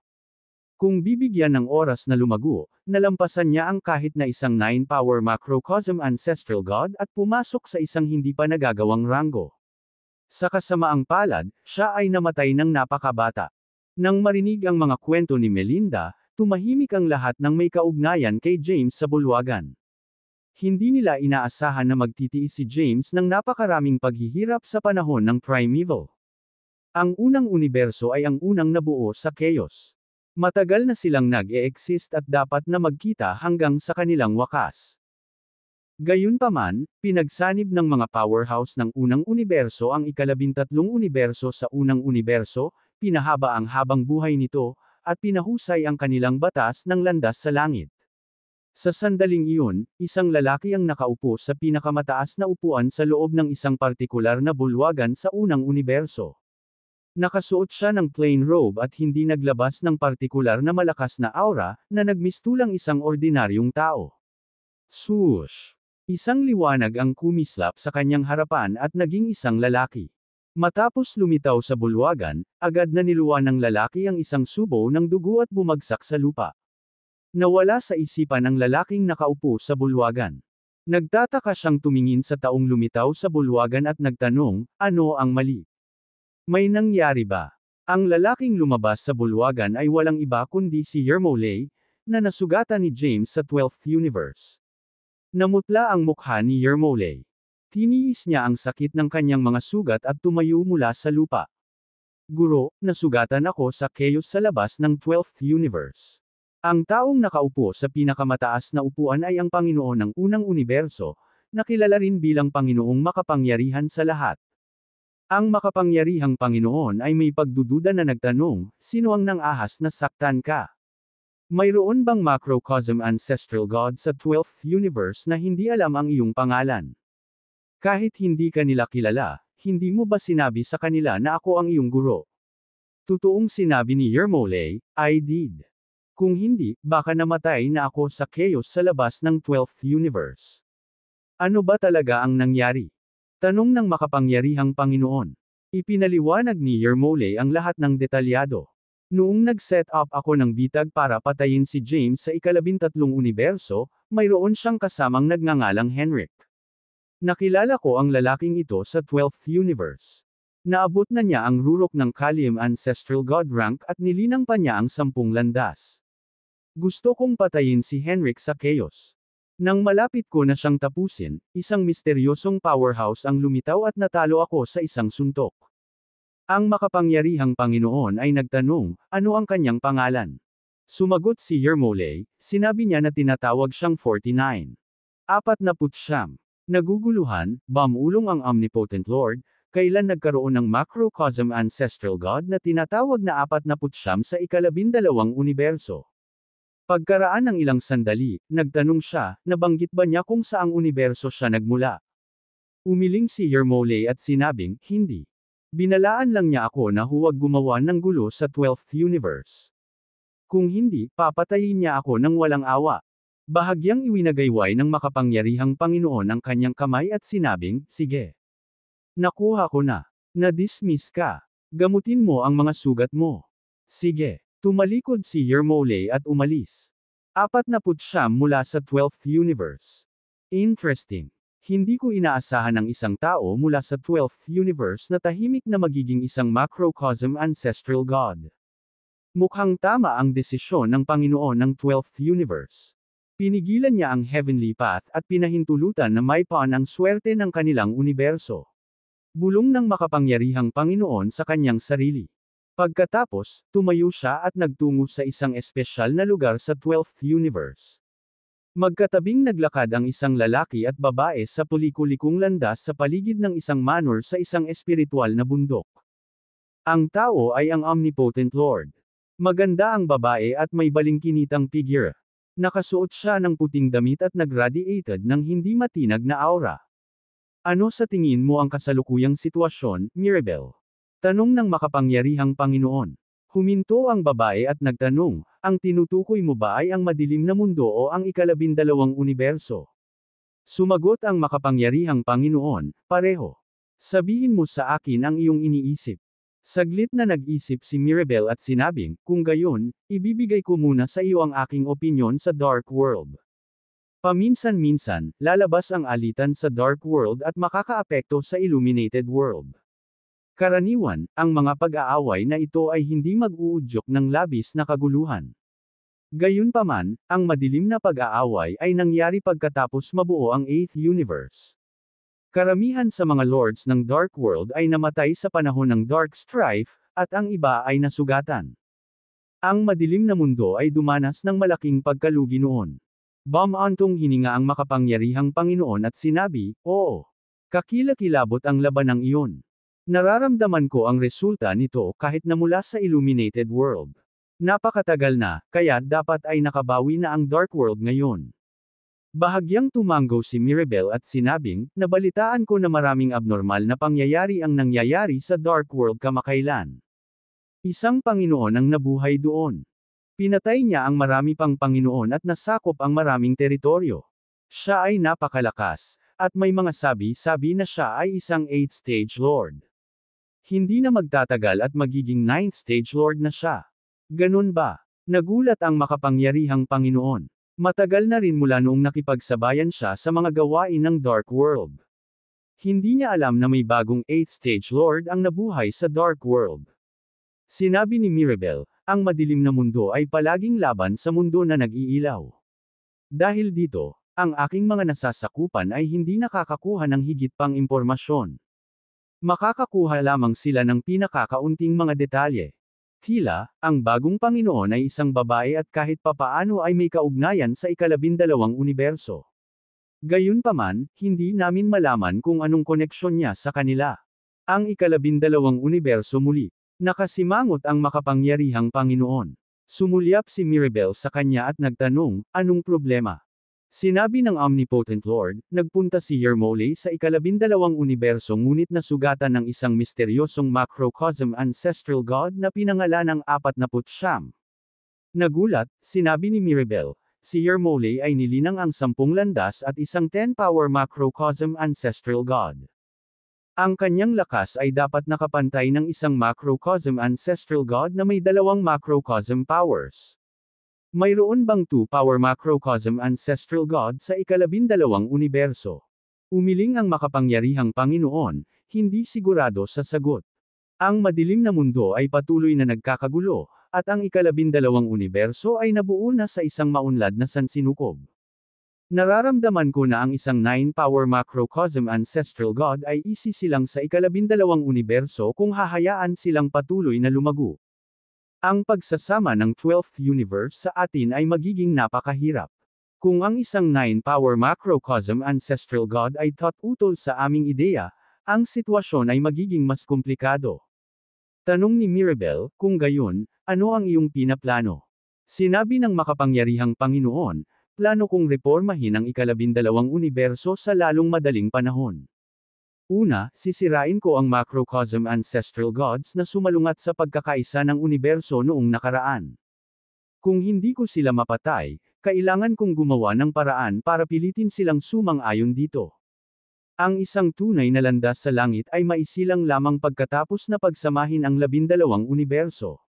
Kung bibigyan ng oras na lumago, nalampasan niya ang kahit na isang 9-power macrocosm ancestral god at pumasok sa isang hindi pa nagagawang ranggo. Sa kasamaang palad, siya ay namatay ng napakabata. Nang marinig ang mga kwento ni Melinda, tumahimik ang lahat ng may kaugnayan kay James sa bulwagan. Hindi nila inaasahan na magtitiis si James ng napakaraming paghihirap sa panahon ng primeval. Ang unang universo ay ang unang nabuo sa chaos. Matagal na silang nag-e-exist at dapat na magkita hanggang sa kanilang wakas. Gayunpaman, pinagsanib ng mga powerhouse ng unang universo ang ikalabintatlong universo sa unang universo, pinahaba ang habang buhay nito, at pinahusay ang kanilang batas ng landas sa langit. Sa sandaling iyon, isang lalaki ang nakaupo sa pinakamataas na upuan sa loob ng isang partikular na bulwagan sa unang universo. Nakasuot siya ng plain robe at hindi naglabas ng partikular na malakas na aura, na nagmistulang isang ordinaryong tao. Swoosh! Isang liwanag ang kumislap sa kanyang harapan at naging isang lalaki. Matapos lumitaw sa bulwagan, agad na niluwan ng lalaki ang isang subo ng dugo at bumagsak sa lupa. Nawala sa isipan ang lalaking nakaupo sa bulwagan. Nagtataka siyang tumingin sa taong lumitaw sa bulwagan at nagtanong, ano ang mali? May nangyari ba? Ang lalaking lumabas sa bulwagan ay walang iba kundi si Yermolay, na nasugatan ni James sa 12th universe. Namutla ang mukha ni Yermolay. Tiniis niya ang sakit ng kanyang mga sugat at tumayo mula sa lupa. Guro, nasugatan ako sa chaos sa labas ng 12th universe. Ang taong nakaupo sa pinakamataas na upuan ay ang Panginoon ng unang universo, na kilala rin bilang Panginoong makapangyarihan sa lahat. Ang makapangyarihang Panginoon ay may pagdududa na nagtanong, sino ang nang-ahas na saktan ka? Mayroon bang macrocosm ancestral God sa 12th universe na hindi alam ang iyong pangalan? Kahit hindi ka nila kilala, hindi mo ba sinabi sa kanila na ako ang iyong guro? Totoong sinabi ni Yermolay, I did. Kung hindi, baka namatay na ako sa chaos sa labas ng 12th universe. Ano ba talaga ang nangyari? Tanong ng makapangyarihang Panginoon. Ipinaliwanag ni Yermolay ang lahat ng detalyado. Noong nag-set up ako ng bitag para patayin si James sa ikalabintatlong universo, mayroon siyang kasamang nagngangalang Henrik. Nakilala ko ang lalaking ito sa 12th universe. Naabot na niya ang rurok ng Kaliim Ancestral God rank at nilinang pa niya ang 10 landas. Gusto kong patayin si Henrik sa chaos. Nang malapit ko na siyang tapusin, isang misteryosong powerhouse ang lumitaw at natalo ako sa isang suntok. Ang makapangyarihang Panginoon ay nagtanong, ano ang kanyang pangalan? Sumagot si Yermolay, sinabi niya na tinatawag siyang 49. 49. Naguguluhan, bamulong ang Omnipotent Lord, kailan nagkaroon ng macrocosm ancestral God na tinatawag na 49 sa ikalabindalawang universo. Pagkaraan ng ilang sandali, nagtanong siya, nabanggit ba niya kung saang universo siya nagmula? Umiling si Yermolay at sinabing, hindi. Binalaan lang niya ako na huwag gumawa ng gulo sa 12th universe. Kung hindi, papatayin niya ako ng walang awa. Bahagyang iwinagayway ng makapangyarihang Panginoon ang kanyang kamay at sinabing, sige. Nakuha ko na. Na-dismiss ka. Gamutin mo ang mga sugat mo. Sige. Tumalikod si Yermolay at umalis. 49 mula sa 12th universe. Interesting. Hindi ko inaasahan ng isang tao mula sa 12th universe na tahimik na magiging isang macrocosm ancestral God. Mukhang tama ang desisyon ng Panginoon ng 12th universe. Pinigilan niya ang heavenly path at pinahintulutan na may paan ang swerte ng kanilang universo. Bulong ng makapangyarihang Panginoon sa kanyang sarili. Pagkatapos, tumayo siya at nagtungo sa isang espesyal na lugar sa 12th universe. Magkatabing naglakad ang isang lalaki at babae sa pulikulikong landas sa paligid ng isang manor sa isang espiritual na bundok. Ang tao ay ang Omnipotent Lord. Maganda ang babae at may balingkinitang figure. Nakasuot siya ng puting damit at nagradiated ng hindi matinag na aura. Ano sa tingin mo ang kasalukuyang sitwasyon, Mirabel? Tanong ng makapangyarihang Panginoon. Huminto ang babae at nagtanong, ang tinutukoy mo ba ay ang madilim na mundo o ang ikalabindalawang universo? Sumagot ang makapangyarihang Panginoon, pareho. Sabihin mo sa akin ang iyong iniisip. Saglit na nag-isip si Mirabel at sinabing, kung gayon, ibibigay ko muna sa iyo ang aking opinyon sa Dark World. Paminsan-minsan, lalabas ang alitan sa Dark World at makakaapekto sa Illuminated World. Karaniwan, ang mga pag-aaway na ito ay hindi mag-uudyok ng labis na kaguluhan. Gayunpaman, ang madilim na pag-aaway ay nangyari pagkatapos mabuo ang 8th universe. Karamihan sa mga lords ng Dark World ay namatay sa panahon ng Dark Strife, at ang iba ay nasugatan. Ang madilim na mundo ay dumanas ng malaking pagkalugi noon. Bumantong hininga ang makapangyarihang Panginoon at sinabi, "Oo. Kakilakilabot ang labanang iyon. Nararamdaman ko ang resulta nito kahit na mula sa Illuminated World. Napakatagal na, kaya dapat ay nakabawi na ang Dark World ngayon." Bahagyang tumango si Mirabel at sinabing, "Nabalitaan ko na maraming abnormal na pangyayari ang nangyayari sa Dark World kamakailan. Isang Panginoon ang nabuhay doon. Pinatay niya ang marami pang Panginoon at nasakop ang maraming teritoryo. Siya ay napakalakas, at may mga sabi-sabi na siya ay isang 8th stage Lord. Hindi na magtatagal at magiging 9th stage Lord na siya." Ganun ba? Nagulat ang makapangyarihang Panginoon. Matagal na rin mula noong nakipagsabayan siya sa mga gawain ng Dark World. Hindi niya alam na may bagong 8th stage Lord ang nabuhay sa Dark World. Sinabi ni Mirabel, "Ang madilim na mundo ay palaging laban sa mundo na nag-iilaw. Dahil dito, ang aking mga nasasakupan ay hindi nakakakuha ng higit pang impormasyon. Makakakuha lamang sila ng pinakakaunting mga detalye. Tila, ang bagong Panginoon ay isang babae at kahit papaano ay may kaugnayan sa ikalabindalawang universo. Gayunpaman, hindi namin malaman kung anong koneksyon niya sa kanila." Ang ikalabindalawang universo muli. Nakasimangot ang makapangyarihang Panginoon. Sumulyap si Mirabel sa kanya at nagtanong, "Anong problema?" Sinabi ng Omnipotent Lord, "Nagpunta si Yermole sa ikalabindalawang universo ngunit nasugatan ng isang misteryosong macrocosm ancestral god na pinangalan ng 49. Nagulat, sinabi ni Mirabel, "Si Yermole ay nilinang ang 10 landas at isang 10-power macrocosm ancestral god. Ang kanyang lakas ay dapat nakapantay ng isang macrocosm ancestral god na may 2 macrocosm powers. Mayroon bang 2-power macrocosm ancestral god sa ikalabindalawang universo?" Umiling ang makapangyarihang Panginoon, hindi sigurado sa sagot. Ang madilim na mundo ay patuloy na nagkakagulo, at ang ikalabindalawang universo ay nabuo na sa isang maunlad na sansinukob. Nararamdaman ko na ang isang 9-power macrocosm ancestral god ay isisilang sa ikalabindalawang universo kung hahayaan silang patuloy na lumago. Ang pagsasama ng 12th universe sa atin ay magiging napakahirap. Kung ang isang 9-power macrocosm ancestral god ay utol sa aming ideya, ang sitwasyon ay magiging mas komplikado. Tanong ni Mirabel, "Kung gayon, ano ang iyong pinaplano?" Sinabi ng makapangyarihang Panginoon, "Plano kong reformahin ang ikalabindalawang universo sa lalong madaling panahon. Una, sisirain ko ang macrocosm ancestral gods na sumalungat sa pagkakaisa ng universo noong nakaraan. Kung hindi ko sila mapatay, kailangan kong gumawa ng paraan para pilitin silang sumang-ayon dito. Ang isang tunay na landas sa langit ay maisilang lamang pagkatapos na pagsamahin ang 12 universo.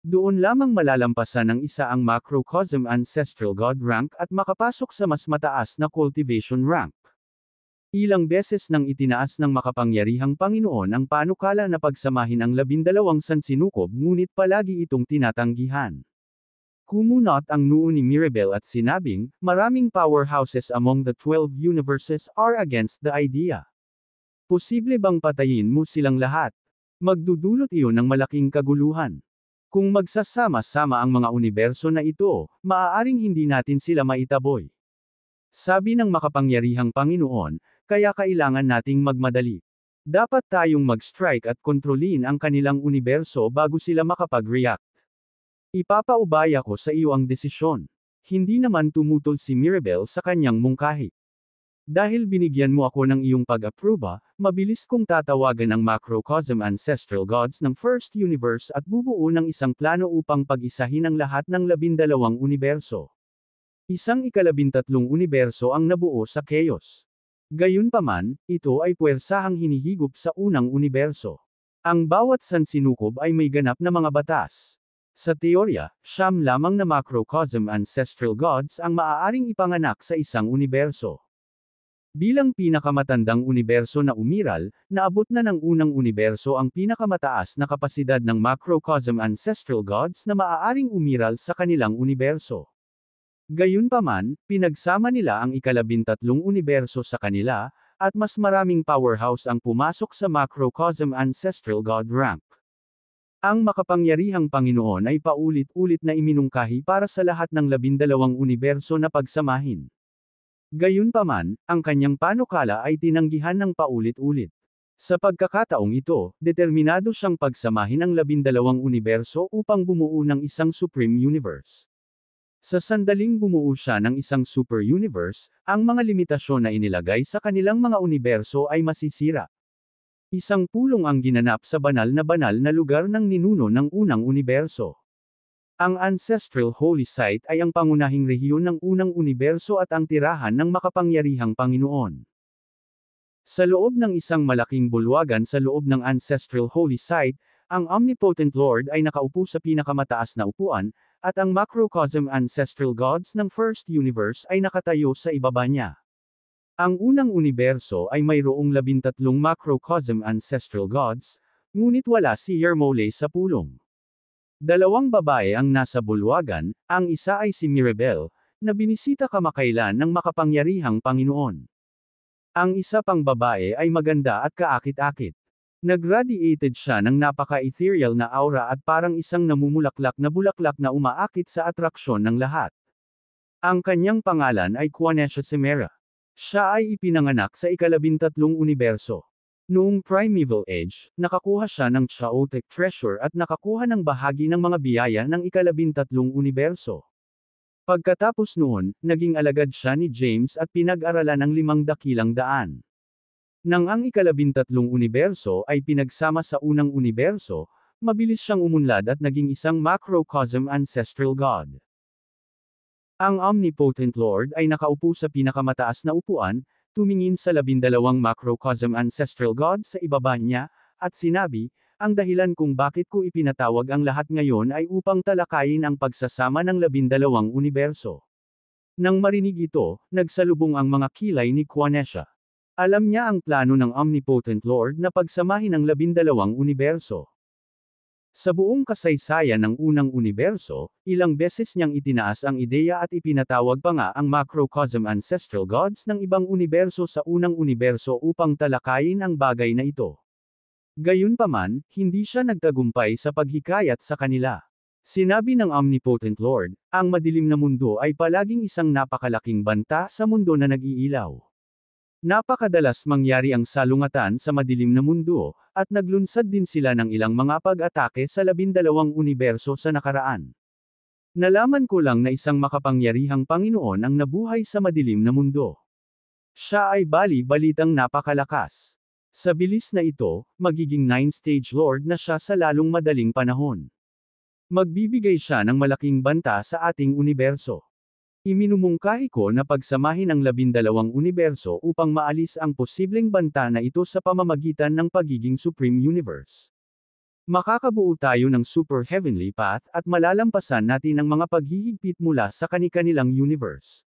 Doon lamang malalampasan ng isa ang macrocosm ancestral god rank at makapasok sa mas mataas na cultivation rank." Ilang beses nang itinaas ng makapangyarihang Panginoon ang panukala na pagsamahin ang 12 sansinukob ngunit palagi itong tinatanggihan. Kumunot ang noo ni Mirabel at sinabing, "Maraming powerhouses among the 12 universes are against the idea. Posible bang patayin mo silang lahat? Magdudulot iyon ng malaking kaguluhan. Kung magsasama-sama ang mga universo na ito, maaaring hindi natin sila maitaboy." Sabi ng makapangyarihang Panginoon, "Kaya kailangan nating magmadali. Dapat tayong mag-strike at kontrolin ang kanilang universo bago sila makapag-react. Ipapaubaya ko sa iyo ang desisyon." Hindi naman tumutol si Mirabel sa kanyang mungkahi. "Dahil binigyan mo ako ng iyong pag-aproba, mabilis kong tatawagan ang macrocosm ancestral gods ng First Universe at bubuo ng isang plano upang pag-isahin ang lahat ng 12 universo. Isang ikalabintatlong universo ang nabuo sa chaos. Gayunpaman, ito ay puwersahang hinihigop sa unang universo. Ang bawat sansinukob ay may ganap na mga batas. Sa teorya, 9 lamang na macrocosm ancestral gods ang maaaring ipanganak sa isang universo. Bilang pinakamatandang universo na umiral, naabot na ng unang universo ang pinakamataas na kapasidad ng macrocosm ancestral gods na maaaring umiral sa kanilang universo. Gayunpaman, pinagsama nila ang ikalabintatlong universo sa kanila, at mas maraming powerhouse ang pumasok sa macrocosm ancestral god rank. Ang makapangyarihang Panginoon ay paulit-ulit na iminungkahi para sa lahat ng 12 universo na pagsamahin. Gayunpaman, ang kanyang panukala ay tinanggihan ng paulit-ulit. Sa pagkakataong ito, determinado siyang pagsamahin ang 12 universo upang bumuo ng isang supreme universe. Sa sandaling bumuo siya ng isang super universe, ang mga limitasyon na inilagay sa kanilang mga universo ay masisira. Isang pulong ang ginanap sa banal na lugar ng ninuno ng unang universo. Ang Ancestral Holy Site ay ang pangunahing rehiyon ng unang universo at ang tirahan ng makapangyarihang Panginoon. Sa loob ng isang malaking bulwagan sa loob ng Ancestral Holy Site, ang Omnipotent Lord ay nakaupo sa pinakamataas na upuan, at ang Macrocosm Ancestral Gods ng First Universe ay nakatayo sa ibaba niya. Ang unang universo ay mayroong 13 macrocosm ancestral gods, ngunit wala si Yermole sa pulong. Dalawang babae ang nasa bulwagan, ang isa ay si Mirabel, na binisita kamakailan ng makapangyarihang Panginoon. Ang isa pang babae ay maganda at kaakit-akit. Nagradiated siya ng napaka-ethereal na aura at parang isang namumulaklak na bulaklak na umaakit sa atraksyon ng lahat. Ang kanyang pangalan ay Quanesha Semera. Siya ay ipinanganak sa ika-13 universo. Noong Primeval Age, nakakuha siya ng Chaotic Treasure at nakakuha ng bahagi ng mga biyaya ng ika-13 universo. Pagkatapos noon, naging alagad siya ni James at pinag-aralan ang 5 dakilang daan. Nang ang ika-13 universo ay pinagsama sa unang universo, mabilis siyang umunlad at naging isang macrocosm ancestral god. Ang Omnipotent Lord ay nakaupo sa pinakamataas na upuan, tumingin sa 12 macrocosm ancestral gods sa ibaba niya, at sinabi, ang dahilan kung bakit ko ipinatawag ang lahat ngayon ay upang talakayin ang pagsasama ng 12 universo. Nang marinig ito, nagsalubong ang mga kilay ni Quanesha. Alam niya ang plano ng Omnipotent Lord na pagsamahin ang 12 universo. Sa buong kasaysayan ng unang universo, ilang beses niyang itinaas ang ideya at ipinatawag pa nga ang macrocosm ancestral gods ng ibang universo sa unang universo upang talakayin ang bagay na ito. Gayunpaman, hindi siya nagtagumpay sa paghikayat sa kanila. Sinabi ng Omnipotent Lord, ang madilim na mundo ay palaging isang napakalaking banta sa mundo na nag-iilaw. Napakadalas mangyari ang salungatan sa madilim na mundo, at naglunsad din sila ng ilang mga pag-atake sa 12 universo sa nakaraan. Nalaman ko lang na isang makapangyarihang Panginoon ang nabuhay sa madilim na mundo. Siya ay bali-balitang napakalakas. Sa bilis na ito, magiging 9-stage Lord na siya sa lalong madaling panahon. Magbibigay siya ng malaking banta sa ating universo. Iminumungkahi ko na pagsamahin ang 12 universo upang maalis ang posibleng banta na ito sa pamamagitan ng pagiging Supreme Universe. Makakabuo tayo ng Super Heavenly Path at malalampasan natin ang mga paghihigpit mula sa kani-kanilang universe.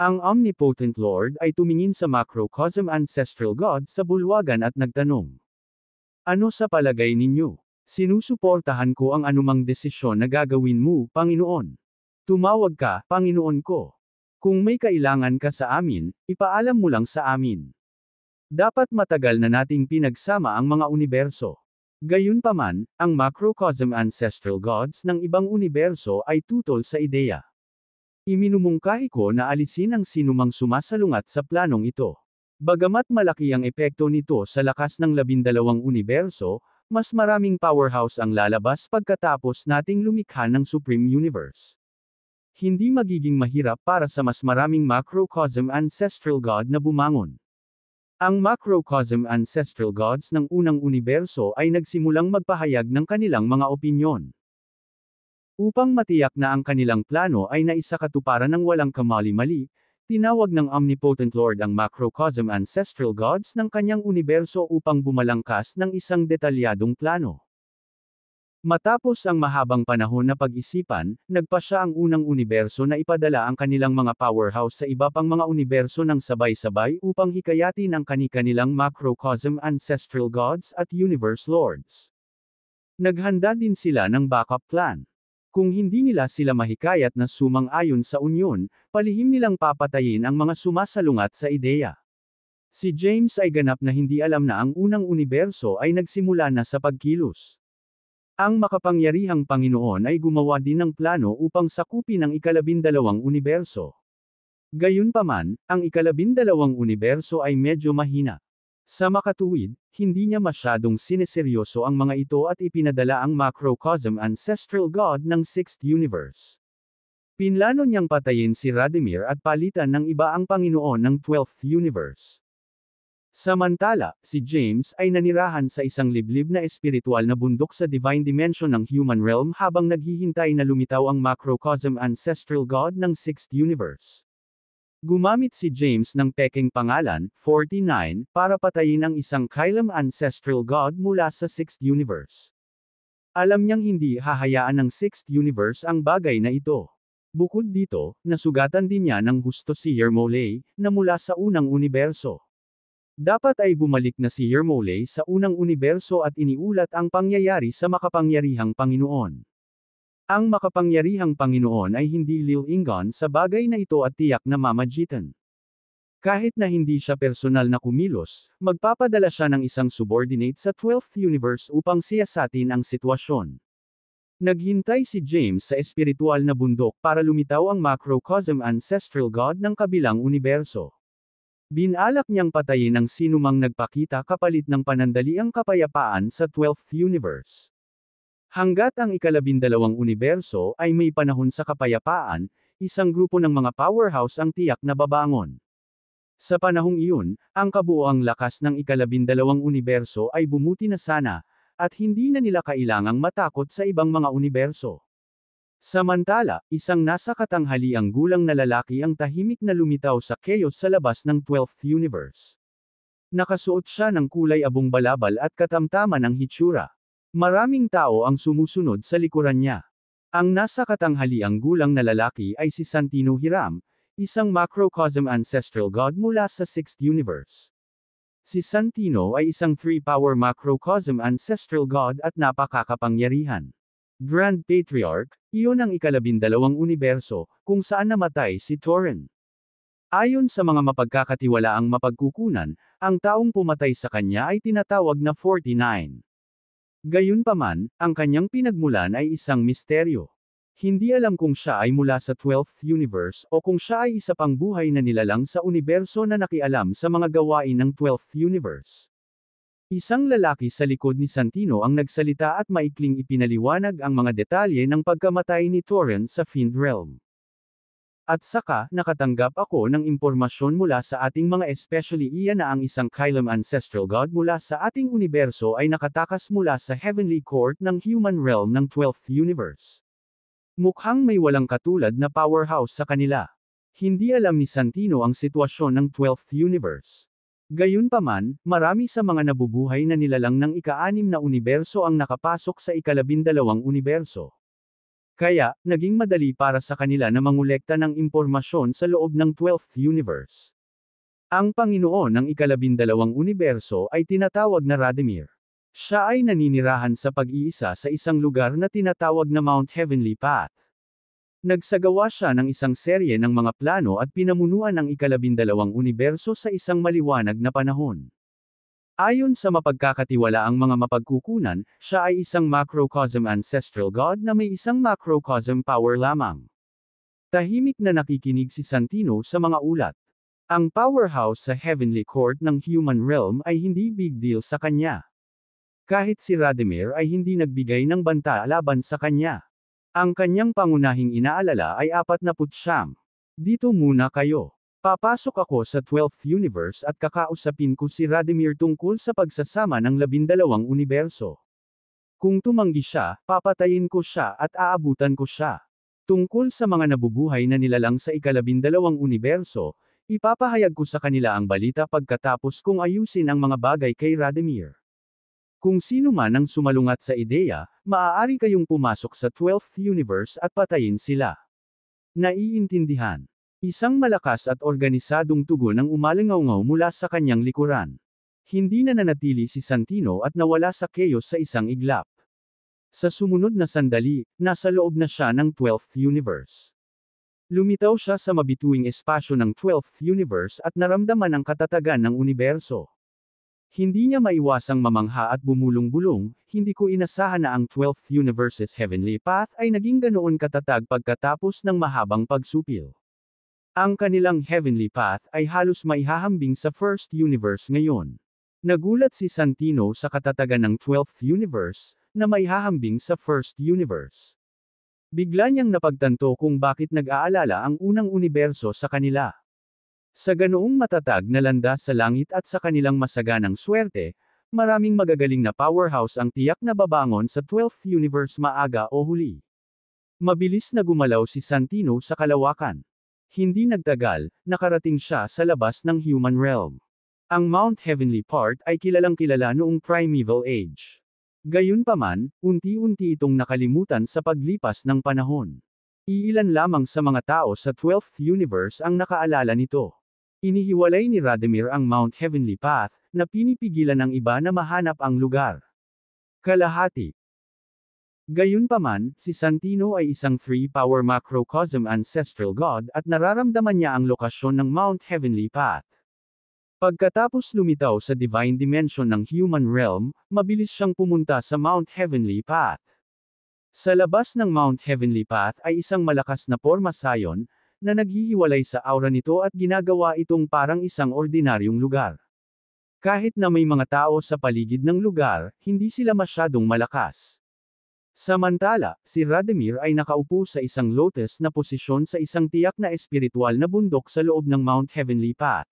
Ang Omnipotent Lord ay tumingin sa Macrocosm Ancestral God sa bulwagan at nagtanong. Ano sa palagay ninyo? Sinusuportahan ko ang anumang desisyon na gagawin mo, Panginoon. Tumawag ka, Panginoon ko. Kung may kailangan ka sa amin, ipaalam mo lang sa amin. Dapat matagal na nating pinagsama ang mga universo. Gayunpaman, ang macrocosm ancestral gods ng ibang universo ay tutol sa ideya. Iminumungkahi ko na alisin ang sinumang sumasalungat sa planong ito. Bagamat malaki ang epekto nito sa lakas ng 12 universo, mas maraming powerhouse ang lalabas pagkatapos nating lumikha ng Supreme Universe. Hindi magiging mahirap para sa mas maraming macrocosm ancestral god na bumangon. Ang macrocosm ancestral gods ng unang universo ay nagsimulang magpahayag ng kanilang mga opinyon. Upang matiyak na ang kanilang plano ay naisakatuparan ng walang kamali-mali, tinawag ng Omnipotent Lord ang macrocosm ancestral gods ng kanyang universo upang bumalangkas ng isang detalyadong plano. Matapos ang mahabang panahon na pag-isipan, nagpasya ang unang universo na ipadala ang kanilang mga powerhouse sa iba pang mga universo ng sabay-sabay upang hikayatin ang kani-kanilang macrocosm ancestral gods at universe lords. Naghanda din sila ng backup plan. Kung hindi nila sila mahikayat na sumang-ayon sa unyon, palihim nilang papatayin ang mga sumasalungat sa ideya. Si James ay ganap na hindi alam na ang unang universo ay nagsimula na sa pagkilos. Ang makapangyarihang Panginoon ay gumawa din ng plano upang sakupin ang ikalabindalawang universo. Gayunpaman, ang ikalabindalawang universo ay medyo mahina. Sa makatuwid, hindi niya masyadong sineseryoso ang mga ito at ipinadala ang macrocosm ancestral god ng 6th universe. Pinlano niyang patayin si Radimir at palitan ng iba ang Panginoon ng 12th universe. Samantala, si James ay nanirahan sa isang liblib na espiritual na bundok sa divine dimension ng human realm habang naghihintay na lumitaw ang macrocosm ancestral god ng 6th universe. Gumamit si James ng peking pangalan, 49, para patayin ang isang kailam ancestral god mula sa 6th universe. Alam niyang hindi hahayaan ng 6th universe ang bagay na ito. Bukod dito, nasugatan din niya ng husto si Yermolay, na mula sa unang universo. Dapat ay bumalik na si Yermolay sa unang universo at iniulat ang pangyayari sa makapangyarihang Panginoon. Ang makapangyarihang Panginoon ay hindi lilingon sa bagay na ito at tiyak na mamagitan. Kahit na hindi siya personal na kumilos, magpapadala siya ng isang subordinate sa 12th universe upang siyasatin ang sitwasyon. Naghintay si James sa espiritual na bundok para lumitaw ang macrocosm ancestral god ng kabilang universo. Binalak niyang patayin ang sinumang nagpakita kapalit ng panandaliang kapayapaan sa 12th universe. Hanggat ang ikalabindalawang universo ay may panahon sa kapayapaan, isang grupo ng mga powerhouse ang tiyak na babangon. Sa panahong iyon, ang kabuoang lakas ng ikalabindalawang universo ay bumuti na sana, at hindi na nila kailangang matakot sa ibang mga universo. Samantala, isang nasa katanghaliang gulang na lalaki ang tahimik na lumitaw sa chaos sa labas ng 12th universe. Nakasuot siya ng kulay abong balabal at katamtaman ang hitsura. Maraming tao ang sumusunod sa likuran niya. Ang nasa katanghaliang gulang na lalaki ay si Santino Hiram, isang macrocosm ancestral god mula sa 6th universe. Si Santino ay isang 3-power macrocosm ancestral god at napakakapangyarihan. Grand Patriarch, iyon ang ikalabindalawang universo, kung saan namatay si Torren. Ayon sa mga mapagkakatiwalaang mapagkukunan, ang taong pumatay sa kanya ay tinatawag na 49. Gayunpaman, ang kanyang pinagmulan ay isang misteryo. Hindi alam kung siya ay mula sa 12th universe o kung siya ay isa pang buhay na nilalang sa universo na nakialam sa mga gawain ng 12th universe. Isang lalaki sa likod ni Santino ang nagsalita at maikling ipinaliwanag ang mga detalye ng pagkamatay ni Torren sa Fiend Realm. At saka, nakatanggap ako ng impormasyon mula sa ating mga especially iyan na ang isang kailam ancestral god mula sa ating universo ay nakatakas mula sa Heavenly Court ng Human Realm ng 12th Universe. Mukhang may walang katulad na powerhouse sa kanila. Hindi alam ni Santino ang sitwasyon ng 12th Universe. Gayunpaman, marami sa mga nabubuhay na nilalang ng ika-6 na universo ang nakapasok sa ikalabindalawang universo. Kaya, naging madali para sa kanila na mangolekta ng impormasyon sa loob ng 12th universe. Ang Panginoon ng ikalabindalawang universo ay tinatawag na Radimir. Siya ay naninirahan sa pag-iisa sa isang lugar na tinatawag na Mount Heavenly Path. Nagsagawa siya ng isang serye ng mga plano at pinamunuan ang ikalabindalawang universo sa isang maliwanag na panahon. Ayon sa mapagkakatiwalaang mga mapagkukunan, siya ay isang macrocosm ancestral god na may isang macrocosm power lamang. Tahimik na nakikinig si Santino sa mga ulat. Ang powerhouse sa Heavenly Court ng Human Realm ay hindi big deal sa kanya. Kahit si Radimir ay hindi nagbigay ng banta laban sa kanya. Ang kanyang pangunahing inaalala ay 49. Dito muna kayo. Papasok ako sa 12th universe at kakausapin ko si Radimir tungkol sa pagsasama ng 12 universo. Kung tumanggi siya, papatayin ko siya at aabutan ko siya. Tungkol sa mga nabubuhay na nilalang sa ikalabindalawang universo, ipapahayag ko sa kanila ang balita pagkatapos kong ayusin ang mga bagay kay Radimir. Kung sino man ang sumalungat sa ideya, maaari kayong pumasok sa 12th universe at patayin sila. Naiintindihan. Isang malakas at organisadong tugon ang umalingaw-ngaw mula sa kanyang likuran. Hindi na nanatili si Santino at nawala sa chaos sa isang iglap. Sa sumunod na sandali, nasa loob na siya ng 12th universe. Lumitaw siya sa mabituing espasyo ng 12th universe at naramdaman ang katatagan ng universo. Hindi niya maiwasang mamangha at bumulong-bulong, hindi ko inasahan na ang 12th universe's heavenly path ay naging ganoon katatag pagkatapos ng mahabang pagsupil. Ang kanilang heavenly path ay halos maihahambing sa first universe ngayon. Nagulat si Santino sa katatagan ng 12th universe, na maihahambing sa first universe. Bigla niyang napagtanto kung bakit nag-aalala ang unang universo sa kanila. Sa ganoong matatag na landas sa langit at sa kanilang masaganang swerte, maraming magagaling na powerhouse ang tiyak na babangon sa 12th universe maaga o huli. Mabilis na gumalaw si Santino sa kalawakan. Hindi nagtagal, nakarating siya sa labas ng human realm. Ang Mount Heavenly Part ay kilalang-kilala noong primeval age. Gayunpaman, unti-unti itong nakalimutan sa paglipas ng panahon. Iilan lamang sa mga tao sa 12th universe ang nakaalala nito. Inihiwalay ni Radimir ang Mount Heavenly Path, na pinipigilan ng iba na mahanap ang lugar. Kalahati. Gayunpaman, si Santino ay isang 3-power macrocosm ancestral god at nararamdaman niya ang lokasyon ng Mount Heavenly Path. Pagkatapos lumitaw sa divine dimension ng human realm, mabilis siyang pumunta sa Mount Heavenly Path. Sa labas ng Mount Heavenly Path ay isang malakas na pormasayon, na naghihiwalay sa aura nito at ginagawa itong parang isang ordinaryong lugar. Kahit na may mga tao sa paligid ng lugar, hindi sila masyadong malakas. Samantala, si Radimir ay nakaupo sa isang lotus na posisyon sa isang tiyak na espiritual na bundok sa loob ng Mount Heavenly Path.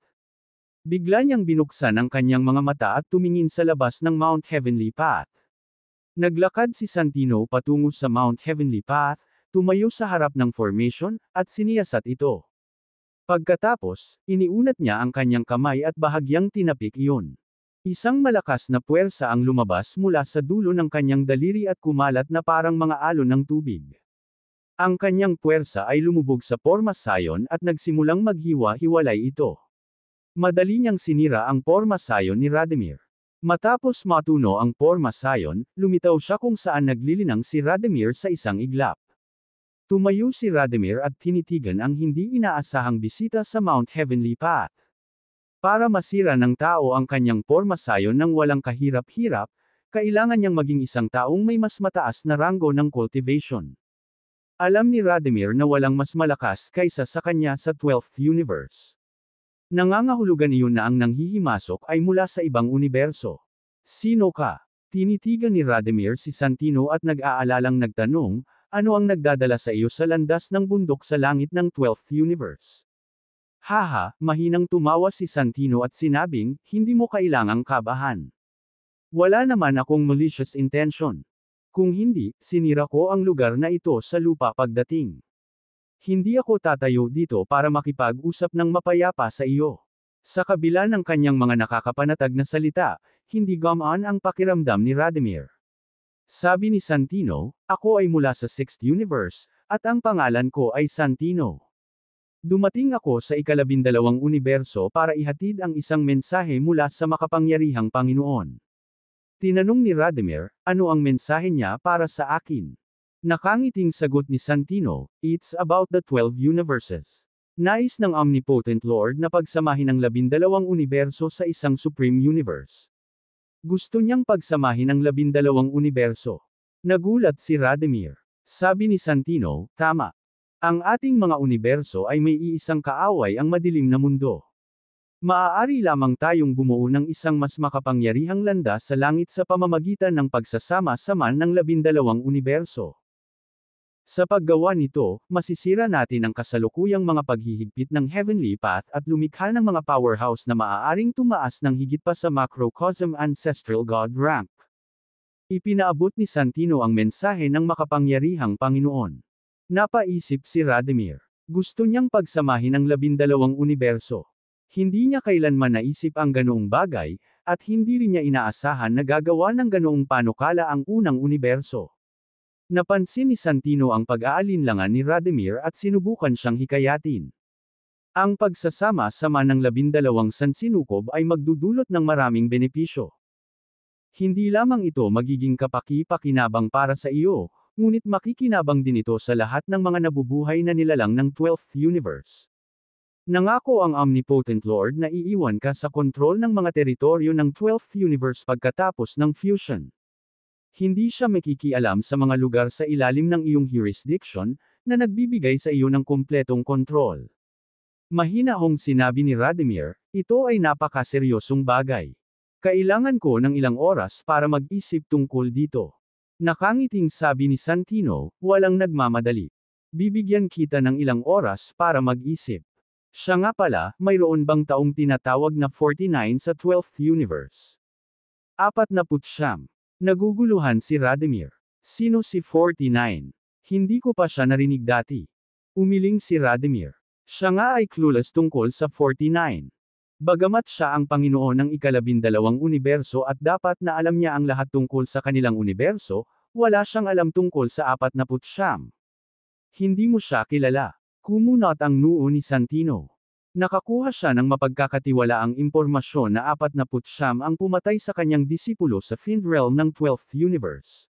Bigla niyang binuksan ang kanyang mga mata at tumingin sa labas ng Mount Heavenly Path. Naglakad si Santino patungo sa Mount Heavenly Path, tumayo sa harap ng formation, at siniyasat ito. Pagkatapos, iniunat niya ang kanyang kamay at bahagyang tinapik iyon. Isang malakas na puwersa ang lumabas mula sa dulo ng kanyang daliri at kumalat na parang mga alon ng tubig. Ang kanyang puwersa ay lumubog sa pormasayon at nagsimulang maghiwa-hiwalay ito. Madali niyang sinira ang pormasayon ni Radimir. Matapos matuno ang pormasayon, lumitaw siya kung saan naglilinang si Radimir sa isang iglap. Tumayo si Radimir at tinitigan ang hindi inaasahang bisita sa Mount Heavenly Path. Para masira ng tao ang kanyang pormasayon ng walang kahirap-hirap, kailangan niyang maging isang taong may mas mataas na ranggo ng cultivation. Alam ni Radimir na walang mas malakas kaysa sa kanya sa 12th universe. Nangangahulugan iyon na ang nanghihimasok ay mula sa ibang universo. Sino ka? Tinitigan ni Radimir si Santino at nag-aalalang nagtanong, ano ang nagdadala sa iyo sa landas ng bundok sa langit ng 12th universe? Haha, mahinang tumawa si Santino at sinabing, hindi mo kailangang kabahan. Wala naman akong malicious intention. Kung hindi, sinira ko ang lugar na ito sa lupa pagdating. Hindi ako tatayo dito para makipag-usap ng mapayapa sa iyo. Sa kabila ng kanyang mga nakakapanatag na salita, hindi gumaan ang pakiramdam ni Radimir. Sabi ni Santino, ako ay mula sa 6th universe, at ang pangalan ko ay Santino. Dumating ako sa ika-12 universo para ihatid ang isang mensahe mula sa makapangyarihang Panginoon. Tinanong ni Radimir, ano ang mensahe niya para sa akin? Nakangiting sagot ni Santino, it's about the 12 universes. Nais ng Omnipotent Lord na pagsamahin ang 12 universo sa isang Supreme Universe. Gusto niyang pagsamahin ang 12 universo. Nagulat si Radimir. Sabi ni Santino, tama. Ang ating mga universo ay may iisang kaaway ang madilim na mundo. Maaari lamang tayong bumuo ng isang mas makapangyarihang landas sa langit sa pamamagitan ng pagsasama-sama ng 12 universo. Sa paggawa nito, masisira natin ang kasalukuyang mga paghihigpit ng Heavenly Path at lumikha ng mga powerhouse na maaaring tumaas ng higit pa sa macrocosm ancestral god rank. Ipinaabot ni Santino ang mensahe ng makapangyarihang Panginoon. Napaisip si Radimir. Gusto niyang pagsamahin ang 12 universo. Hindi niya kailanman naisip ang ganoong bagay, at hindi rin niya inaasahan na gagawa ng ganoong panukala ang unang universo. Napansin ni Santino ang pag-aalinlangan ni Radimir at sinubukan siyang hikayatin. Ang pagsasama-sama ng 12 sansinukob ay magdudulot ng maraming benepisyo. Hindi lamang ito magiging kapaki-pakinabang para sa iyo, ngunit makikinabang din ito sa lahat ng mga nabubuhay na nilalang ng 12th universe. Nangako ang Omnipotent Lord na iiwan ka sa kontrol ng mga teritoryo ng 12th universe pagkatapos ng fusion. Hindi siya makikialam sa mga lugar sa ilalim ng iyong jurisdiction, na nagbibigay sa iyo ng kumpletong kontrol. Mahinahong sinabi ni Radimir, ito ay napakaseryosong bagay. Kailangan ko ng ilang oras para mag-isip tungkol dito. Nakangiting sabi ni Santino, walang nagmamadali. Bibigyan kita ng ilang oras para mag-isip. Siya nga pala, mayroon bang taong tinatawag na 49 sa 12th universe? 49. Naguguluhan si Radimir. Sino si 49? Hindi ko pa siya narinig dati. Umiling si Radimir. Siya nga ay clueless tungkol sa 49. Bagamat siya ang Panginoon ng ikalabindalawang universo at dapat na alam niya ang lahat tungkol sa kanilang universo, wala siyang alam tungkol sa 49. Hindi mo siya kilala. Kumunot ang noo ni Santino. Nakakuha siya ng mapagkakatiwalaang impormasyon na 49 ang pumatay sa kanyang disipulo sa Fiend Realm ng 12th Universe.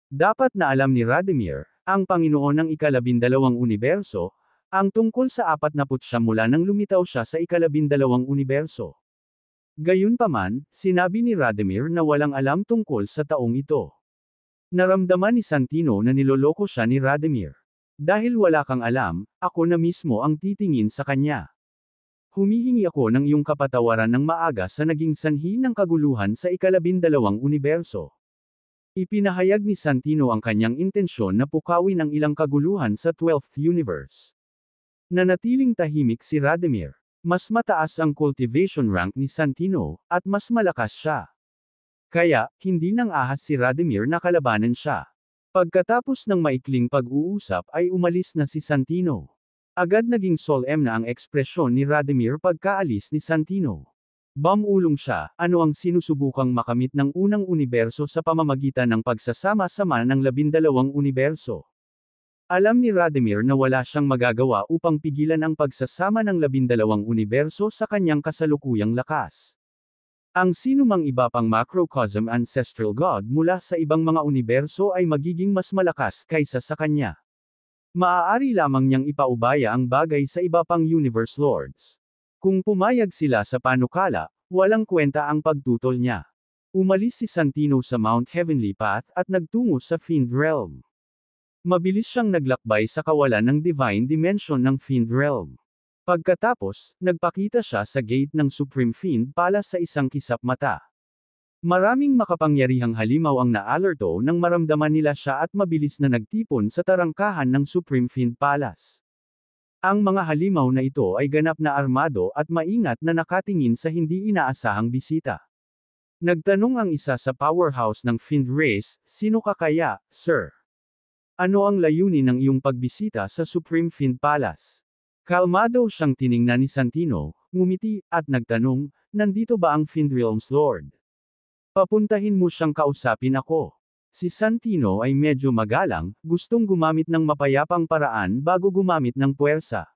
Dapat na alam ni Radimir, ang Panginoon ng ikalabindalawang universo, ang tungkol sa 49 mula nang lumitaw siya sa ikalabindalawang universo. Gayunpaman, sinabi ni Radimir na walang alam tungkol sa taong ito. Naramdaman ni Santino na niloloko siya ni Radimir. Dahil wala kang alam, ako na mismo ang titingin sa kanya. Humihingi ako ng iyong kapatawaran ng maaga sa naging sanhi ng kaguluhan sa ikalabindalawang universo. Ipinahayag ni Santino ang kanyang intensyon na pukawin ang ilang kaguluhan sa 12th universe. Nanatiling tahimik si Radimir. Mas mataas ang cultivation rank ni Santino, at mas malakas siya. Kaya, hindi nang ahas si Radimir na kalabanan siya. Pagkatapos ng maikling pag-uusap ay umalis na si Santino. Agad naging solemn na ang ekspresyon ni Radimir pagkaalis ni Santino. Bamulong siya, ano ang sinusubukang makamit ng unang universo sa pamamagitan ng pagsasama-sama ng 12 universo. Alam ni Radimir na wala siyang magagawa upang pigilan ang pagsasama ng 12 universo sa kanyang kasalukuyang lakas. Ang sinumang iba pang macrocosm ancestral god mula sa ibang mga universo ay magiging mas malakas kaysa sa kanya. Maaari lamang niyang ipaubaya ang bagay sa iba pang universe lords. Kung pumayag sila sa panukala, walang kwenta ang pagtutol niya. Umalis si Santino sa Mount Heavenly Path at nagtungo sa Fiend Realm. Mabilis siyang naglakbay sa kawalan ng Divine Dimension ng Fiend Realm. Pagkatapos, nagpakita siya sa gate ng Supreme Fiend Palace sa isang kisap mata. Maraming makapangyarihang halimaw ang naalerto nang maramdaman nila siya at mabilis na nagtipon sa tarangkahan ng Supreme Fiend Palace. Ang mga halimaw na ito ay ganap na armado at maingat na nakatingin sa hindi inaasahang bisita. Nagtanong ang isa sa powerhouse ng Fiend Race, sino ka kaya, sir? Ano ang layunin ng iyong pagbisita sa Supreme Fiend Palace? Kalmado siyang tiningnan ni Santino, ngumiti, at nagtanong, nandito ba ang Fiend Realms Lord? Papuntahin mo siyang kausapin ako. Si Santino ay medyo magalang, gustong gumamit ng mapayapang paraan bago gumamit ng puwersa.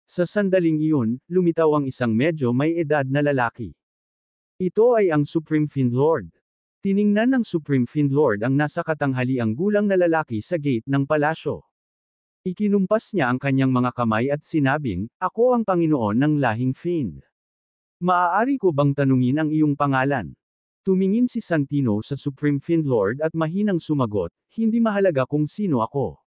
Sa sandaling iyon, lumitaw ang isang medyo may edad na lalaki. Ito ay ang Supreme Fiend Lord. Tiningnan ng Supreme Fiend Lord ang nasa katanghaliang gulang na lalaki sa gate ng palasyo. Ikinumpas niya ang kanyang mga kamay at sinabing, ako ang Panginoon ng lahing Fiend. Maaari ko bang tanungin ang iyong pangalan? Tumingin si Santino sa Supreme Fiend Lord at mahinang sumagot, hindi mahalaga kung sino ako.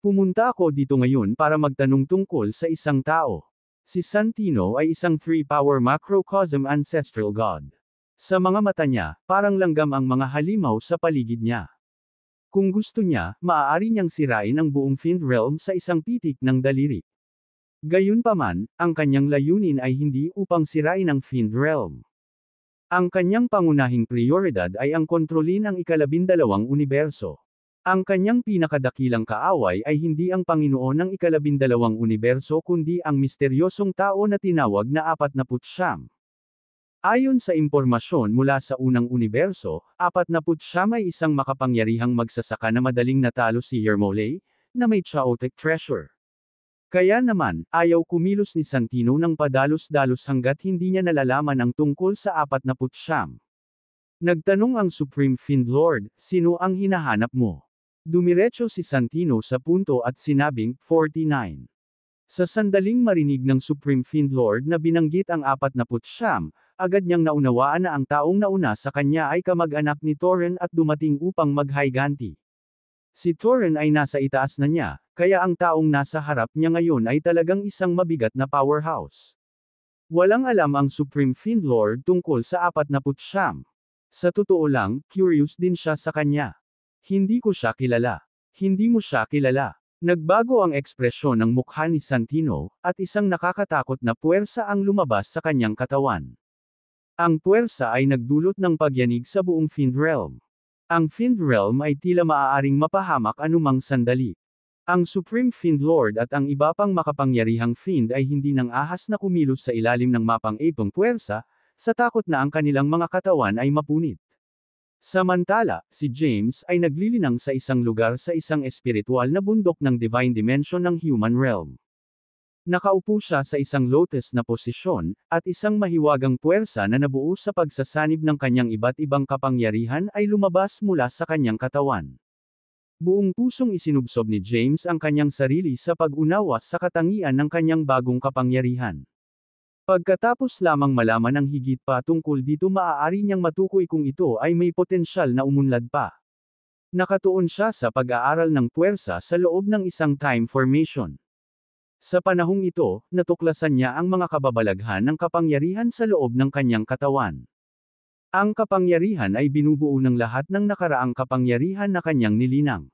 Pumunta ako dito ngayon para magtanong tungkol sa isang tao. Si Santino ay isang 3-power macrocosm ancestral god. Sa mga mata niya, parang langgam ang mga halimaw sa paligid niya. Kung gusto niya, maaari niyang sirain ang buong Fiend Realm sa isang pitik ng daliri. Gayunpaman, ang kanyang layunin ay hindi upang sirain ang Fiend Realm. Ang kanyang pangunahing prioridad ay ang kontrolin ang ikalabindalawang universo. Ang kanyang pinakadakilang kaaway ay hindi ang Panginoon ng ikalabindalawang universo kundi ang misteryosong tao na tinawag na 49. Ayon sa impormasyon mula sa unang universo, 49 ay isang makapangyarihang magsasaka na madaling natalo si Yermolay, na may chaotic treasure. Kaya naman, ayaw kumilos ni Santino ng padalos-dalos hanggat hindi niya nalalaman ang tungkol sa 49. Nagtanong ang Supreme Fiend Lord, sino ang hinahanap mo? Dumiretso si Santino sa punto at sinabing, 49. Sa sandaling marinig ng Supreme Fiend Lord na binanggit ang 49, agad niyang naunawaan na ang taong nauna sa kanya ay kamag-anak ni Torren at dumating upang maghiganti. Si Torren ay nasa itaas na niya, kaya ang taong nasa harap niya ngayon ay talagang isang mabigat na powerhouse. Walang alam ang Supreme Fiend Lord tungkol sa 49. Sa totoo lang, curious din siya sa kanya. Hindi ko siya kilala. Hindi mo siya kilala. Nagbago ang ekspresyon ng mukha ni Santino, at isang nakakatakot na puwersa ang lumabas sa kanyang katawan. Ang puwersa ay nagdulot ng pagyanig sa buong Fiend Realm. Ang Fiend Realm ay tila maaaring mapahamak anumang sandali. Ang Supreme Fiend Lord at ang iba pang makapangyarihang Fiend ay hindi nang ahas na kumilos sa ilalim ng mapang-ipong puwersa, sa takot na ang kanilang mga katawan ay mapunit. Samantala, si James ay naglilinang sa isang lugar sa isang espiritual na bundok ng divine dimension ng human realm. Nakaupo siya sa isang lotus na posisyon, at isang mahiwagang puwersa na nabuo sa pagsasanib ng kanyang iba't ibang kapangyarihan ay lumabas mula sa kanyang katawan. Buong pusong isinubsob ni James ang kanyang sarili sa pag-unawa sa katangian ng kanyang bagong kapangyarihan. Pagkatapos lamang malaman ang higit pa tungkol dito, maaari niyang matukoy kung ito ay may potensyal na umunlad pa. Nakatuon siya sa pag-aaral ng puwersa sa loob ng isang time formation. Sa panahong ito, natuklasan niya ang mga kababalaghan ng kapangyarihan sa loob ng kanyang katawan. Ang kapangyarihan ay binubuo ng lahat ng nakaraang kapangyarihan na kanyang nilinang.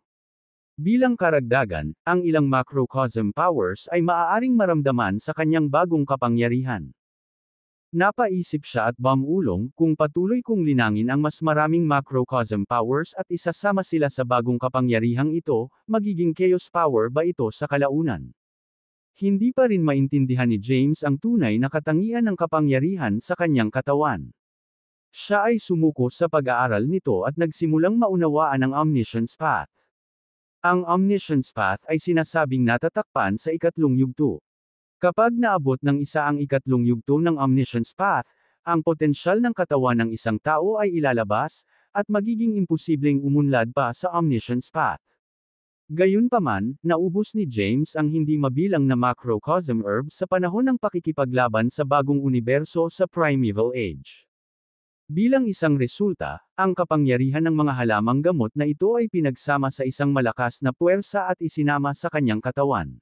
Bilang karagdagan, ang ilang macrocosm powers ay maaaring maramdaman sa kanyang bagong kapangyarihan. Napaisip siya at bumulong kung patuloy kong linangin ang mas maraming macrocosm powers at isasama sila sa bagong kapangyarihang ito, magiging chaos power ba ito sa kalaunan? Hindi pa rin maintindihan ni James ang tunay na katangian ng kapangyarihan sa kanyang katawan. Siya ay sumuko sa pag-aaral nito at nagsimulang maunawaan ang Omniscience Path. Ang Omniscience Path ay sinasabing natatakpan sa ikatlong yugto. Kapag naabot ng isa ang ikatlong yugto ng Omniscience Path, ang potensyal ng katawan ng isang tao ay ilalabas, at magiging imposibleng umunlad pa sa Omniscience Path. Gayunpaman, naubos ni James ang hindi mabilang na macrocosm herbs sa panahon ng pakikipaglaban sa bagong universo sa Primeval Age. Bilang isang resulta, ang kapangyarihan ng mga halamang gamot na ito ay pinagsama sa isang malakas na puwersa at isinama sa kanyang katawan.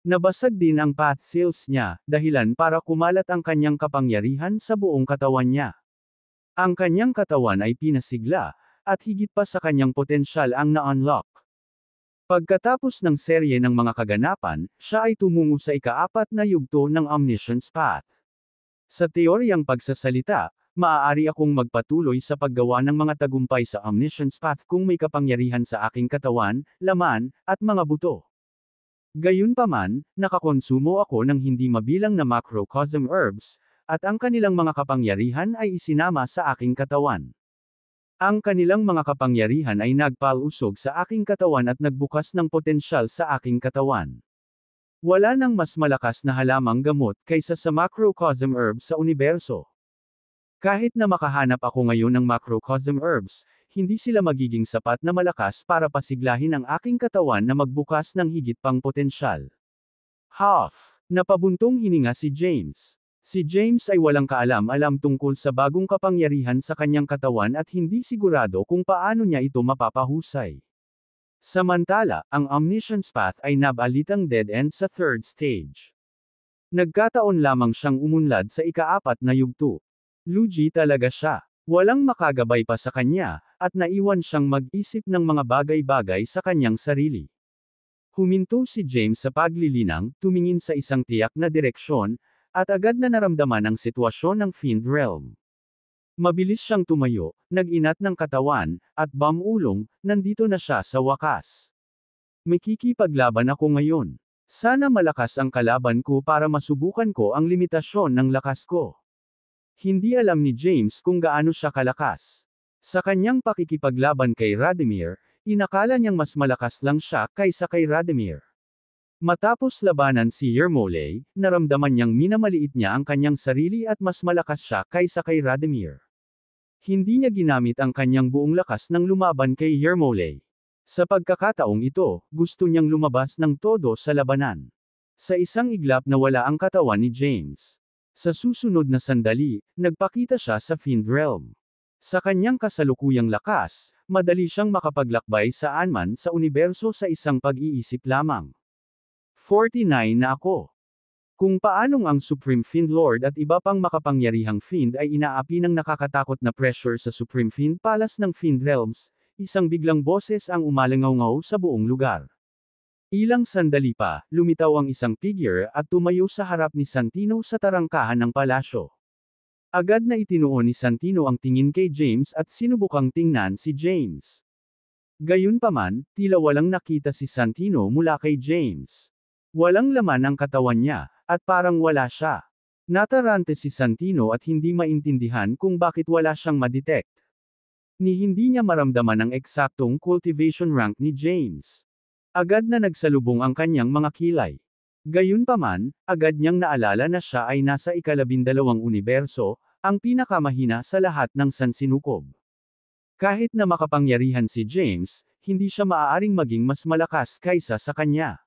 Nabasag din ang path cells niya, dahilan para kumalat ang kanyang kapangyarihan sa buong katawan niya. Ang kanyang katawan ay pinasigla, at higit pa sa kanyang potensyal ang na-unlock. Pagkatapos ng serye ng mga kaganapan, siya ay tumungo sa ika-4 na yugto ng Omniscience Path. Sa teoryang pagsasalita, maaari akong magpatuloy sa paggawa ng mga tagumpay sa Omniscience Path kung may kapangyarihan sa aking katawan, laman, at mga buto. Gayunpaman, nakakonsumo ako ng hindi mabilang na macrocosm herbs, at ang kanilang mga kapangyarihan ay isinama sa aking katawan. Ang kanilang mga kapangyarihan ay nagpalusog sa aking katawan at nagbukas ng potensyal sa aking katawan. Wala nang mas malakas na halamang gamot kaysa sa macrocosm herbs sa universo. Kahit na makahanap ako ngayon ng macrocosm herbs, hindi sila magiging sapat na malakas para pasiglahin ang aking katawan na magbukas ng higit pang potensyal. Huff! Napabuntong hininga si James. Si James ay walang kaalam-alam tungkol sa bagong kapangyarihan sa kanyang katawan at hindi sigurado kung paano niya ito mapapahusay. Samantala, ang Omniscience Path ay nabalitang dead end sa third stage. Nagkataon lamang siyang umunlad sa ika-4 na yugto. Lugi talaga siya. Walang makagabay pa sa kanya, at naiwan siyang mag-isip ng mga bagay-bagay sa kanyang sarili. Huminto si James sa paglilinang, tumingin sa isang tiyak na direksyon, at agad na naramdaman ang sitwasyon ng Fiend Realm. Mabilis siyang tumayo, nag-inat ng katawan, at bumulong, nandito na siya sa wakas. Makikipaglaban ako ngayon. Sana malakas ang kalaban ko para masubukan ko ang limitasyon ng lakas ko. Hindi alam ni James kung gaano siya kalakas. Sa kanyang pakikipaglaban kay Radimir, inakala niyang mas malakas lang siya kaysa kay Radimir. Matapos labanan si Yermolay, naramdaman niyang minamaliit niya ang kanyang sarili at mas malakas siya kaysa kay Radimir. Hindi niya ginamit ang kanyang buong lakas nang lumaban kay Yermolay. Sa pagkakataong ito, gusto niyang lumabas ng todo sa labanan. Sa isang iglap na wala ang katawan ni James. Sa susunod na sandali, nagpakita siya sa Fiend Realm. Sa kanyang kasalukuyang lakas, madali siyang makapaglakbay saan man sa universo sa isang pag-iisip lamang. 49 na ako. Kung paanong ang Supreme Fiend Lord at iba pang makapangyarihang Fiend ay inaapi ng nakakatakot na pressure sa Supreme Fiend Palace ng Fiend Realms, isang biglang boses ang umalangaw-ngaw sa buong lugar. Ilang sandali pa, lumitaw ang isang figure at tumayo sa harap ni Santino sa tarangkahan ng palasyo. Agad na itinuon ni Santino ang tingin kay James at sinubukang tingnan si James. Gayunpaman, tila walang nakita si Santino mula kay James. Walang laman ang katawan niya, at parang wala siya. Natarante si Santino at hindi maintindihan kung bakit wala siyang madetect. Ni hindi niya maramdaman ang eksaktong cultivation rank ni James. Agad na nagsalubong ang kanyang mga kilay. Gayunpaman, agad niyang naalala na siya ay nasa ika-12 universo, ang pinakamahina sa lahat ng sansinukob. Kahit na makapangyarihan si James, hindi siya maaaring maging mas malakas kaysa sa kanya.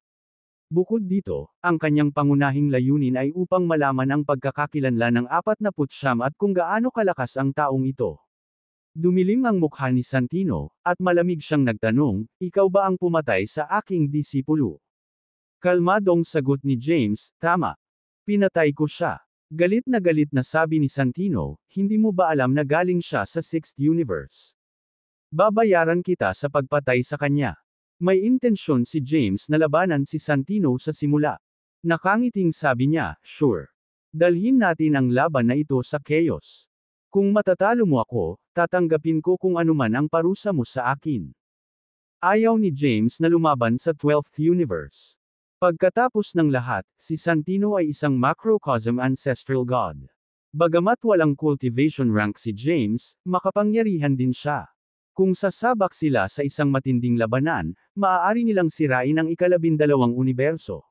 Bukod dito, ang kanyang pangunahing layunin ay upang malaman ang pagkakakilanlan ng 49 at kung gaano kalakas ang taong ito. Dumilim ang mukha ni Santino, at malamig siyang nagtanong, "Ikaw ba ang pumatay sa aking disipulo?" Kalmadong sagot ni James, "Tama. Pinatay ko siya." Galit na sabi ni Santino, "Hindi mo ba alam na galing siya sa 6th universe? Babayaran kita sa pagpatay sa kanya." May intensyon si James na labanan si Santino sa simula. Nakangiting sabi niya, "Sure. Dalhin natin ang laban na ito sa Chaos. Kung matatalo mo ako, tatanggapin ko kung anuman ang parusa mo sa akin." Ayaw ni James na lumaban sa 12th universe. Pagkatapos ng lahat, si Santino ay isang macrocosm ancestral god. Bagamat walang cultivation rank si James, makapangyarihan din siya. Kung sasabak sila sa isang matinding labanan, maaari nilang sirain ang ika-12 universo.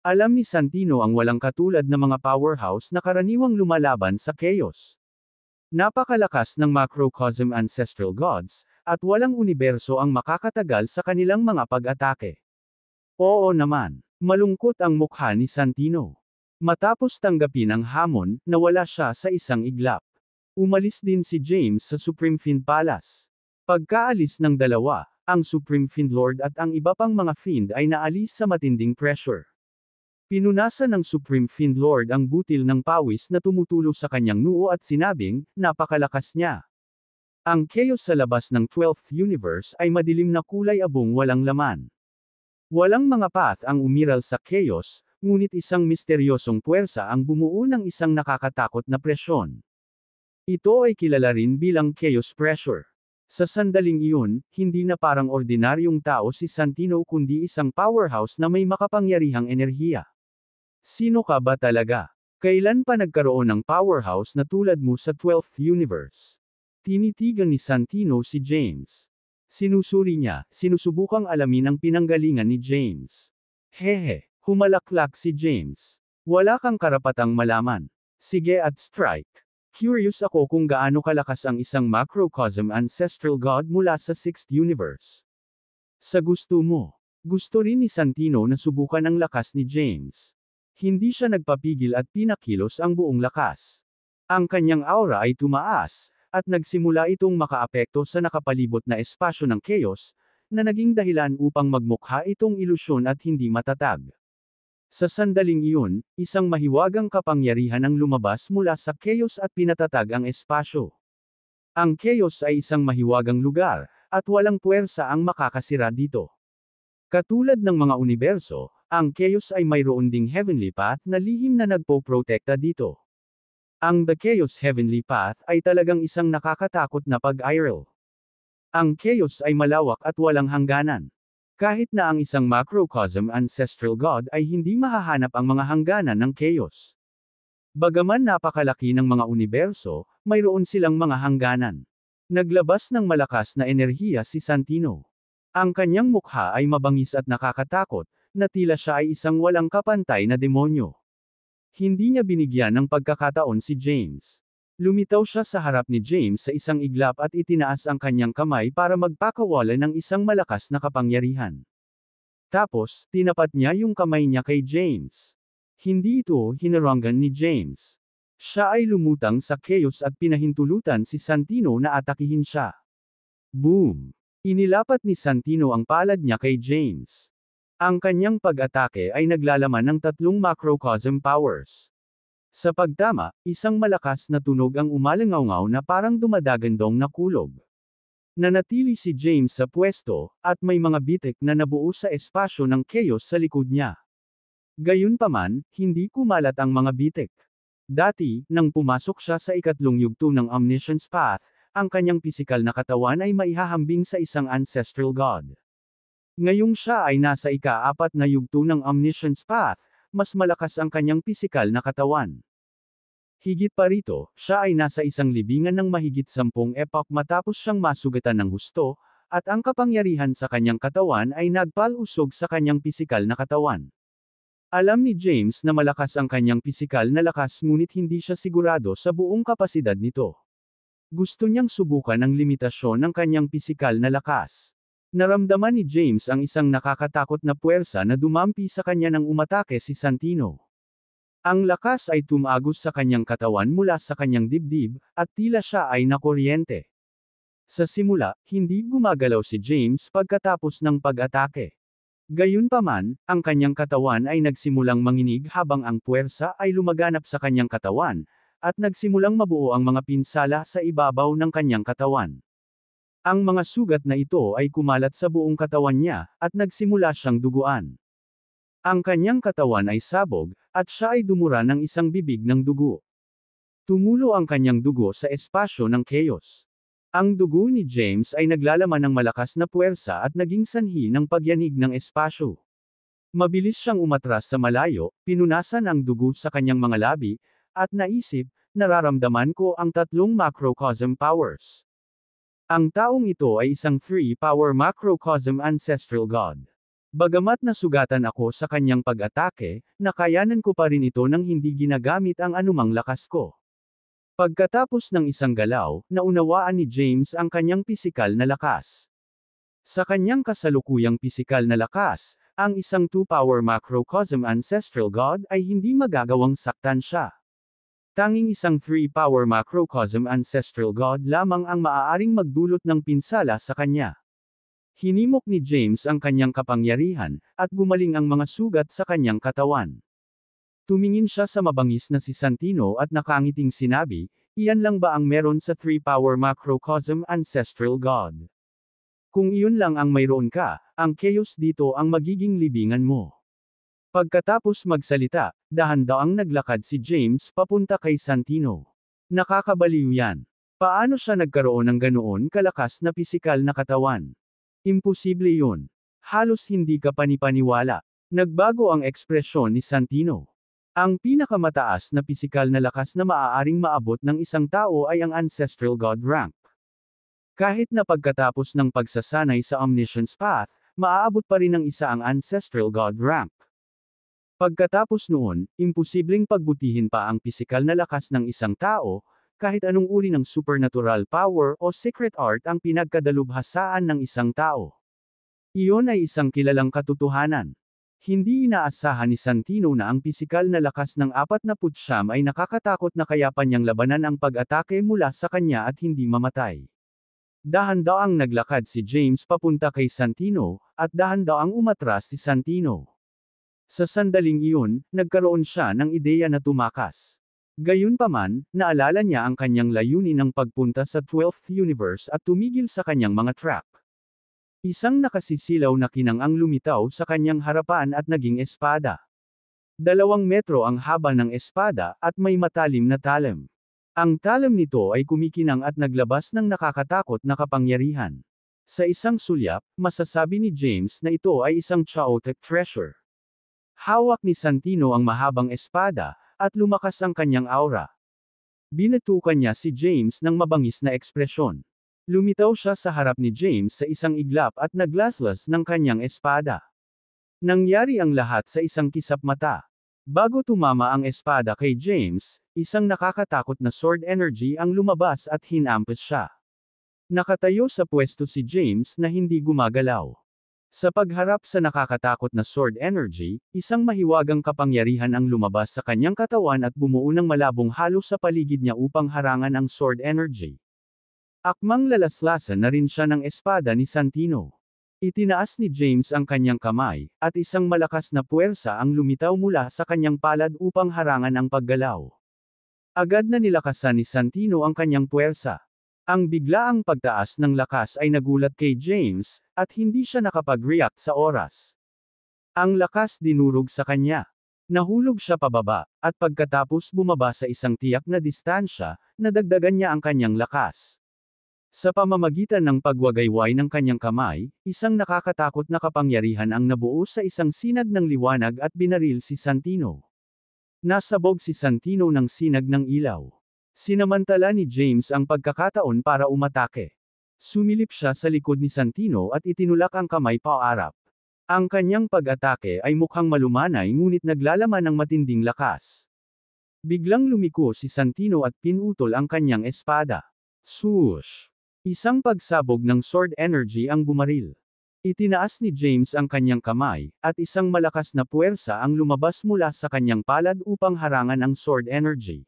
Alam ni Santino ang walang katulad na mga powerhouse na karaniwang lumalaban sa Chaos. Napakalakas ng macrocosm ancestral gods, at walang universo ang makakatagal sa kanilang mga pag-atake. Oo naman, malungkot ang mukha ni Santino. Matapos tanggapin ang hamon, nawala siya sa isang iglap. Umalis din si James sa Supreme Fiend Palace. Pagkaalis ng dalawa, ang Supreme Fiend Lord at ang iba pang mga Fiend ay naalis sa matinding pressure. Pinunasan ng Supreme Fiend Lord ang butil ng pawis na tumutulo sa kanyang noo at sinabing, napakalakas niya. Ang chaos sa labas ng 12th universe ay madilim na kulay abong walang laman. Walang mga path ang umiral sa chaos, ngunit isang misteryosong puwersa ang bumuo ng isang nakakatakot na presyon. Ito ay kilala rin bilang chaos pressure. Sa sandaling iyon, hindi na parang ordinaryong tao si Santino kundi isang powerhouse na may makapangyarihang enerhiya. Sino ka ba talaga? Kailan pa nagkaroon ng powerhouse na tulad mo sa 12th universe? Tinitigan ni Santino si James. Sinusuri niya, sinusubukang alamin ang pinanggalingan ni James. Hehe, humalaklak si James. Wala kang karapatang malaman. Sige at strike. Curious ako kung gaano kalakas ang isang macrocosm ancestral god mula sa 6th universe. Sa gusto mo. Gusto rin ni Santino na subukan ang lakas ni James. Hindi siya nagpapigil at pinakilos ang buong lakas. Ang kanyang aura ay tumaas, at nagsimula itong makaapekto sa nakapalibot na espasyo ng chaos, na naging dahilan upang magmukha itong ilusyon at hindi matatag. Sa sandaling iyon, isang mahiwagang kapangyarihan ang lumabas mula sa chaos at pinatatag ang espasyo. Ang chaos ay isang mahiwagang lugar, at walang puwersa ang makakasira dito. Katulad ng mga universo, ang chaos ay mayroon ding heavenly path na lihim na nagpo-protekta dito. Ang The Chaos Heavenly Path ay talagang isang nakakatakot na pag-iral. Ang chaos ay malawak at walang hangganan. Kahit na ang isang macrocosm ancestral god ay hindi mahahanap ang mga hangganan ng chaos. Bagaman napakalaki ng mga universo, mayroon silang mga hangganan. Naglabas ng malakas na enerhiya si Santino. Ang kanyang mukha ay mabangis at nakakatakot, na tila siya ay isang walang kapantay na demonyo. Hindi niya binigyan ng pagkakataon si James. Lumitaw siya sa harap ni James sa isang iglap at itinaas ang kanyang kamay para magpakawala ng isang malakas na kapangyarihan. Tapos, tinapat niya yung kamay niya kay James. Hindi ito hinarangan ni James. Siya ay lumutang sa chaos at pinahintulutan si Santino na atakihin siya. Boom! Inilapat ni Santino ang palad niya kay James. Ang kanyang pag-atake ay naglalaman ng 3 macrocosm powers. Sa pagtama, isang malakas na tunog ang umalangaw na parang dumadagandong na kulog. Nanatili si James sa pwesto, at may mga bitik na nabuo sa espasyo ng chaos sa likod niya. Gayunpaman, hindi kumalat ang mga bitik. Dati, nang pumasok siya sa ikatlong yugto ng Omniscience Path, ang kanyang pisikal na katawan ay maihahambing sa isang ancestral god. Ngayong siya ay nasa ika-4 na yugto ng Omniscience Path, mas malakas ang kanyang pisikal na katawan. Higit pa rito, siya ay nasa isang libingan ng mahigit 10 epoch matapos siyang masugatan ng husto, at ang kapangyarihan sa kanyang katawan ay nagpalusog sa kanyang pisikal na katawan. Alam ni James na malakas ang kanyang pisikal na lakas ngunit hindi siya sigurado sa buong kapasidad nito. Gusto niyang subukan ang limitasyon ng kanyang pisikal na lakas. Naramdaman ni James ang isang nakakatakot na puwersa na dumampi sa kanya nang umatake si Santino. Ang lakas ay tumagos sa kanyang katawan mula sa kanyang dibdib, at tila siya ay nakuryente. Sa simula, hindi gumagalaw si James pagkatapos ng pag-atake. Gayunpaman, ang kanyang katawan ay nagsimulang manginig habang ang puwersa ay lumaganap sa kanyang katawan, at nagsimulang mabuo ang mga pinsala sa ibabaw ng kanyang katawan. Ang mga sugat na ito ay kumalat sa buong katawan niya, at nagsimula siyang duguan. Ang kanyang katawan ay sabog, at siya ay dumura ng isang bibig ng dugo. Tumulo ang kanyang dugo sa espasyo ng chaos. Ang dugo ni James ay naglalaman ng malakas na puwersa at naging sanhi ng pagyanig ng espasyo. Mabilis siyang umatras sa malayo, pinunasan ang dugo sa kanyang mga labi, at naisip, nararamdaman ko ang 3 macrocosm powers. Ang taong ito ay isang 3-power macrocosm ancestral god. Bagamat nasugatan ako sa kanyang pag-atake, nakayanan ko pa rin ito nang hindi ginagamit ang anumang lakas ko. Pagkatapos ng isang galaw, naunawaan ni James ang kanyang pisikal na lakas. Sa kanyang kasalukuyang pisikal na lakas, ang isang 2-power macrocosm ancestral god ay hindi magagawang saktan siya. Tanging isang 3-power macrocosm ancestral god lamang ang maaaring magdulot ng pinsala sa kanya. Hinimok ni James ang kanyang kapangyarihan, at gumaling ang mga sugat sa kanyang katawan. Tumingin siya sa mabangis na si Santino at nakangiting sinabi, "Iyan lang ba ang meron sa 3-power macrocosm ancestral god? Kung iyon lang ang mayroon ka, ang chaos dito ang magiging libingan mo." Pagkatapos magsalita, dahan-daang naglakad si James papunta kay Santino. Nakakabaliw yan. Paano siya nagkaroon ng ganoon kalakas na pisikal na katawan? Imposible yun. Halos hindi ka panipaniwala. Nagbago ang ekspresyon ni Santino. Ang pinakamataas na pisikal na lakas na maaaring maabot ng isang tao ay ang ancestral god rank. Kahit na pagkatapos ng pagsasanay sa Omniscience Path, maaabot pa rin ng isa ang ancestral god rank. Pagkatapos noon, imposibleng pagbutihin pa ang pisikal na lakas ng isang tao, kahit anong uri ng supernatural power o secret art ang pinagkadalubhasaan ng isang tao. Iyon ay isang kilalang katotohanan. Hindi inaasahan ni Santino na ang pisikal na lakas ng 49 ay nakakatakot na kaya pa niyang labanan ang pag-atake mula sa kanya at hindi mamatay. Dahan-daang naglakad si James papunta kay Santino, at dahan-daang umatras si Santino. Sa sandaling iyon, nagkaroon siya ng ideya na tumakas. Gayunpaman, naalala niya ang kanyang layunin ng pagpunta sa 12th universe at tumigil sa kanyang mga trap. Isang nakasisilaw na kinang ang lumitaw sa kanyang harapan at naging espada. 2 metro ang haba ng espada, at may matalim na talim. Ang talim nito ay kumikinang at naglabas ng nakakatakot na kapangyarihan. Sa isang sulyap, masasabi ni James na ito ay isang chaotic treasure. Hawak ni Santino ang mahabang espada, at lumakas ang kanyang aura. Binatukan niya si James ng mabangis na ekspresyon. Lumitaw siya sa harap ni James sa isang iglap at naglaslas ng kanyang espada. Nangyari ang lahat sa isang kisap mata. Bago tumama ang espada kay James, isang nakakatakot na sword energy ang lumabas at hinampas siya. Nakatayo sa pwesto si James na hindi gumagalaw. Sa pagharap sa nakakatakot na sword energy, isang mahiwagang kapangyarihan ang lumabas sa kanyang katawan at bumuo ng malabong halo sa paligid niya upang harangan ang sword energy. Akmang lalaslasan na rin siya ng espada ni Santino. Itinaas ni James ang kanyang kamay, at isang malakas na puwersa ang lumitaw mula sa kanyang palad upang harangan ang paggalaw. Agad na nilakasan ni Santino ang kanyang puwersa. Ang biglaang pagtaas ng lakas ay nagulat kay James, at hindi siya nakapag-react sa oras. Ang lakas dinurog sa kanya. Nahulog siya pababa, at pagkatapos bumaba sa isang tiyak na distansya, nadagdagan niya ang kanyang lakas. Sa pamamagitan ng pagwagayway ng kanyang kamay, isang nakakatakot na kapangyarihan ang nabuo sa isang sinag ng liwanag at binaril si Santino. Nasabog si Santino ng sinag ng ilaw. Sinamantala ni James ang pagkakataon para umatake. Sumilip siya sa likod ni Santino at itinulak ang kamay paarap. Ang kanyang pag-atake ay mukhang malumanay ngunit naglalaman ng matinding lakas. Biglang lumiko si Santino at pinutol ang kanyang espada. Swoosh! Isang pagsabog ng sword energy ang bumaril. Itinaas ni James ang kanyang kamay, at isang malakas na puwersa ang lumabas mula sa kanyang palad upang harangan ang sword energy.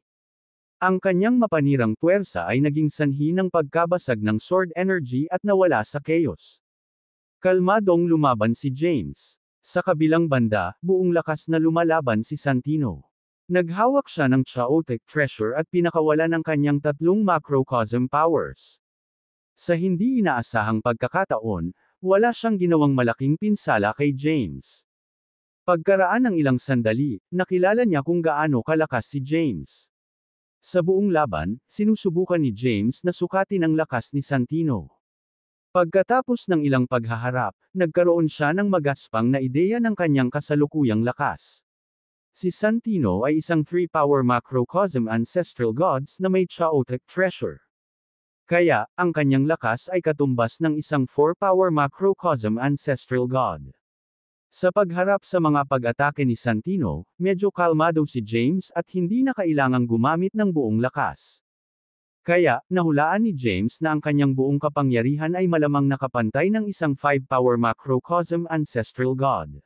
Ang kanyang mapanirang puwersa ay naging sanhi ng pagkabasag ng sword energy at nawala sa chaos. Kalmadong lumaban si James. Sa kabilang banda, buong lakas na lumalaban si Santino. Naghawak siya ng chaotic treasure at pinakawalan ang kanyang tatlong macrocosm powers. Sa hindi inaasahang pagkakataon, wala siyang ginawang malaking pinsala kay James. Pagkaraan ng ilang sandali, nakilala niya kung gaano kalakas si James. Sa buong laban, sinusubukan ni James na sukatin ang lakas ni Santino. Pagkatapos ng ilang paghaharap, nagkaroon siya ng magaspang na ideya ng kanyang kasalukuyang lakas. Si Santino ay isang 3-power macrocosm ancestral gods na may chaotic treasure. Kaya, ang kanyang lakas ay katumbas ng isang 4-power macrocosm ancestral god. Sa pagharap sa mga pag-atake ni Santino, medyo kalmado si James at hindi na kailangang gumamit ng buong lakas. Kaya, nahulaan ni James na ang kanyang buong kapangyarihan ay malamang nakapantay ng isang 5-power macrocosm ancestral god.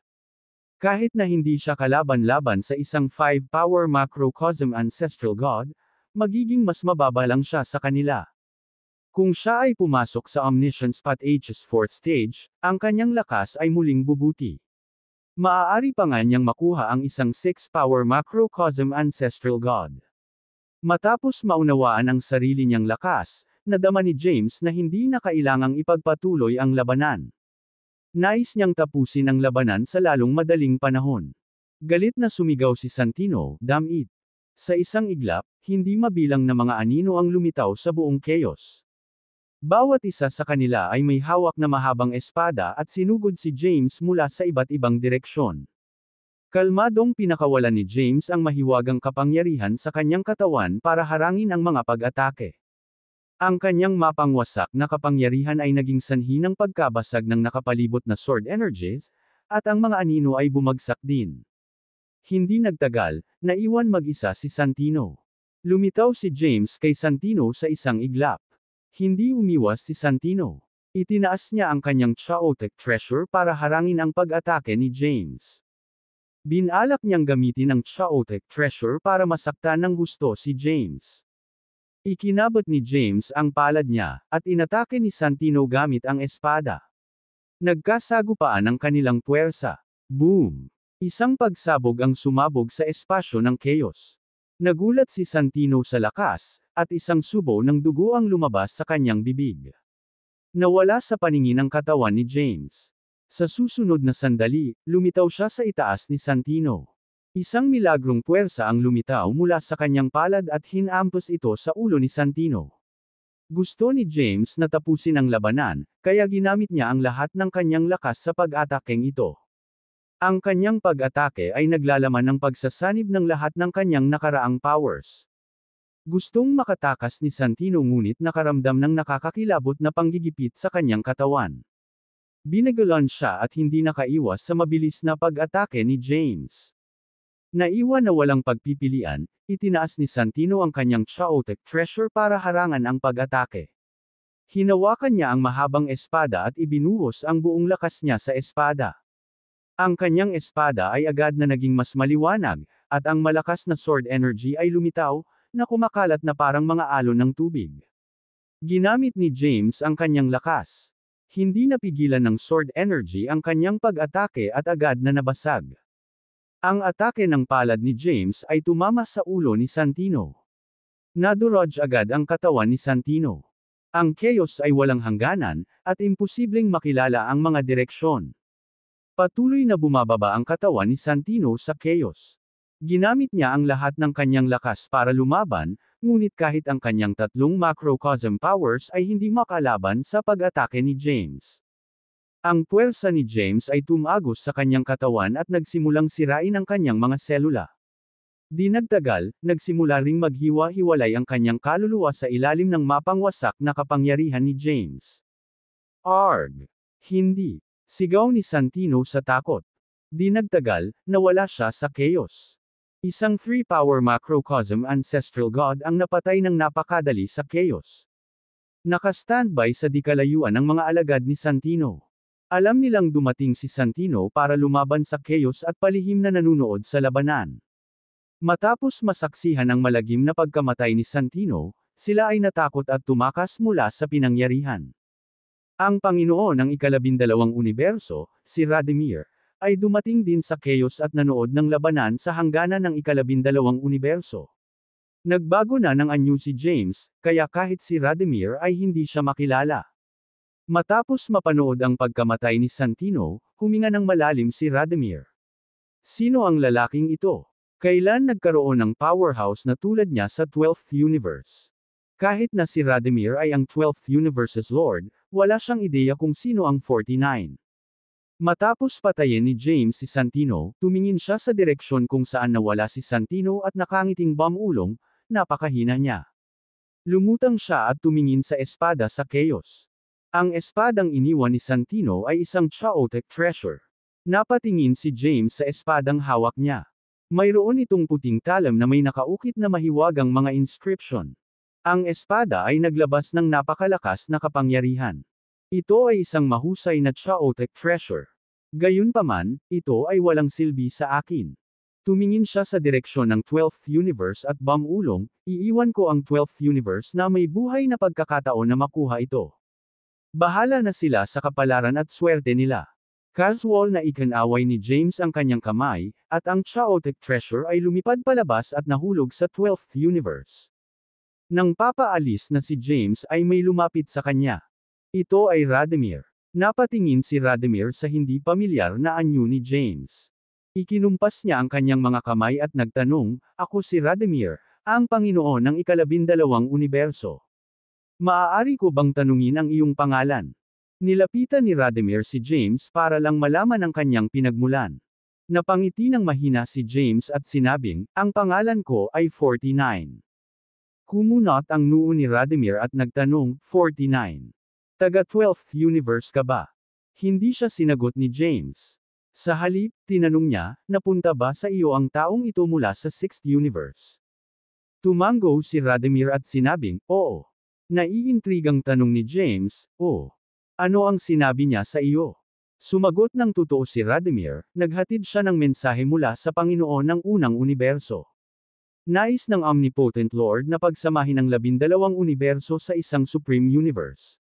Kahit na hindi siya kalaban-laban sa isang 5-power macrocosm ancestral god, magiging mas mababa lang siya sa kanila. Kung siya ay pumasok sa Omniscience H's 4th stage, ang kanyang lakas ay muling bubuti. Maaari pa nga niyang makuha ang isang 6-power macrocosm ancestral god. Matapos maunawaan ang sarili niyang lakas, nadama ni James na hindi na kailangang ipagpatuloy ang labanan. Nais niyang tapusin ang labanan sa lalong madaling panahon. Galit na sumigaw si Santino, "Damn it!" Sa isang iglap, hindi mabilang na mga anino ang lumitaw sa buong chaos. Bawat isa sa kanila ay may hawak na mahabang espada at sinugod si James mula sa iba't ibang direksyon. Kalmadong pinakawalan ni James ang mahiwagang kapangyarihan sa kanyang katawan para harangin ang mga pag-atake. Ang kanyang mapangwasak na kapangyarihan ay naging sanhi ng pagkabasag ng nakapalibot na sword energies, at ang mga anino ay bumagsak din. Hindi nagtagal, naiwan mag-isa si Santino. Lumitaw si James kay Santino sa isang iglap. Hindi umiwas si Santino. Itinaas niya ang kanyang chaotic treasure para harangin ang pag-atake ni James. Binalak niyang gamitin ang chaotic treasure para masaktan ng husto si James. Ikinabot ni James ang palad niya, at inatake ni Santino gamit ang espada. Nagkasagupaan ang kanilang puwersa. Boom! Isang pagsabog ang sumabog sa espasyo ng chaos. Nagulat si Santino sa lakas, at isang subo ng dugo ang lumabas sa kanyang bibig. Nawala sa paningin ang katawan ni James. Sa susunod na sandali, lumitaw siya sa itaas ni Santino. Isang milagrong puwersa ang lumitaw mula sa kanyang palad at hinampas ito sa ulo ni Santino. Gusto ni James na tapusin ang labanan, kaya ginamit niya ang lahat ng kanyang lakas sa pag-atakeng ito. Ang kanyang pag-atake ay naglalaman ng pagsasanib ng lahat ng kanyang nakaraang powers. Gustong makatakas ni Santino ngunit nakaramdam ng nakakakilabot na panggigipit sa kanyang katawan. Binagalan siya at hindi nakaiwas sa mabilis na pag-atake ni James. Naiwan na walang pagpipilian, itinaas ni Santino ang kanyang chaotic treasure para harangan ang pag-atake. Hinawakan niya ang mahabang espada at ibinuhos ang buong lakas niya sa espada. Ang kanyang espada ay agad na naging mas maliwanag, at ang malakas na sword energy ay lumitaw, na kumakalat na parang mga alon ng tubig. Ginamit ni James ang kanyang lakas. Hindi napigilan ng sword energy ang kanyang pag-atake at agad na nabasag. Ang atake ng palad ni James ay tumama sa ulo ni Santino. Nadurog agad ang katawan ni Santino. Ang chaos ay walang hangganan, at imposibleng makilala ang mga direksyon. Patuloy na bumababa ang katawan ni Santino sa chaos. Ginamit niya ang lahat ng kanyang lakas para lumaban, ngunit kahit ang kanyang tatlong macrocosm powers ay hindi makalaban sa pag-atake ni James. Ang puwersa ni James ay tumagos sa kanyang katawan at nagsimulang sirain ang kanyang mga selula. Di nagtagal, nagsimula ring maghiwa-hiwalay ang kanyang kaluluwa sa ilalim ng mapangwasak na kapangyarihan ni James. Arg! Hindi! Sigaw ni Santino sa takot. Di nagtagal, nawala siya sa chaos. Isang 3-power macrocosm ancestral god ang napatay ng napakadali sa chaos. Naka-standby sa di kalayuan ang mga alagad ni Santino. Alam nilang dumating si Santino para lumaban sa chaos at palihim na nanunood sa labanan. Matapos masaksihan ang malagim na pagkamatay ni Santino, sila ay natakot at tumakas mula sa pinangyarihan. Ang Panginoon ng ikalabindalawang universo, si Radimir, ay dumating din sa chaos at nanood ng labanan sa hangganan ng ikalabindalawang universo. Nagbago na ng anyo si James, kaya kahit si Radimir ay hindi siya makilala. Matapos mapanood ang pagkamatay ni Santino, huminga ng malalim si Radimir. Sino ang lalaking ito? Kailan nagkaroon ng powerhouse na tulad niya sa 12th universe? Kahit na si Radimir ay ang 12th universe's lord, wala siyang ideya kung sino ang 49. Matapos patayin ni James si Santino, tumingin siya sa direksyon kung saan nawala si Santino at nakangiting bamulong, napakahina niya. Lumutang siya at tumingin sa espada sa chaos. Ang espadang iniwan ni Santino ay isang chaotic treasure. Napatingin si James sa espadang hawak niya. Mayroon itong puting talam na may nakaukit na mahiwagang mga inscription. Ang espada ay naglabas ng napakalakas na kapangyarihan. Ito ay isang mahusay na chaotic treasure. Gayunpaman, ito ay walang silbi sa akin. Tumingin siya sa direksyon ng 12th universe at bamulong, iiwan ko ang 12th universe na may buhay na pagkakataon na makuha ito. Bahala na sila sa kapalaran at swerte nila. Casual na ikinaway ni James ang kanyang kamay, at ang chaotic treasure ay lumipad palabas at nahulog sa 12th universe. Nang papaalis na si James ay may lumapit sa kanya. Ito ay Radimir. Napatingin si Radimir sa hindi pamilyar na anyo ni James. Ikinumpas niya ang kanyang mga kamay at nagtanong, "Ako si Radimir, ang Panginoon ng ikalabindalawang universo. Maaari ko bang tanungin ang iyong pangalan?" Nilapitan ni Radimir si James para lang malaman ang kanyang pinagmulan. Napangiti ng mahina si James at sinabing, "Ang pangalan ko ay 49. Kumunot ang noo ni Radimir at nagtanong, 49. Taga 12th universe ka ba? Hindi siya sinagot ni James. Sa halip, tinanong niya, napunta ba sa iyo ang taong ito mula sa 6th universe? Tumango si Radimir at sinabing, oo. Naiintrigang tanong ni James, oh. Ano ang sinabi niya sa iyo? Sumagot ng totoo si Radimir, naghatid siya ng mensahe mula sa Panginoon ng unang universo. Nais ng Omnipotent Lord na pagsamahin ang 12 universo sa isang Supreme Universe.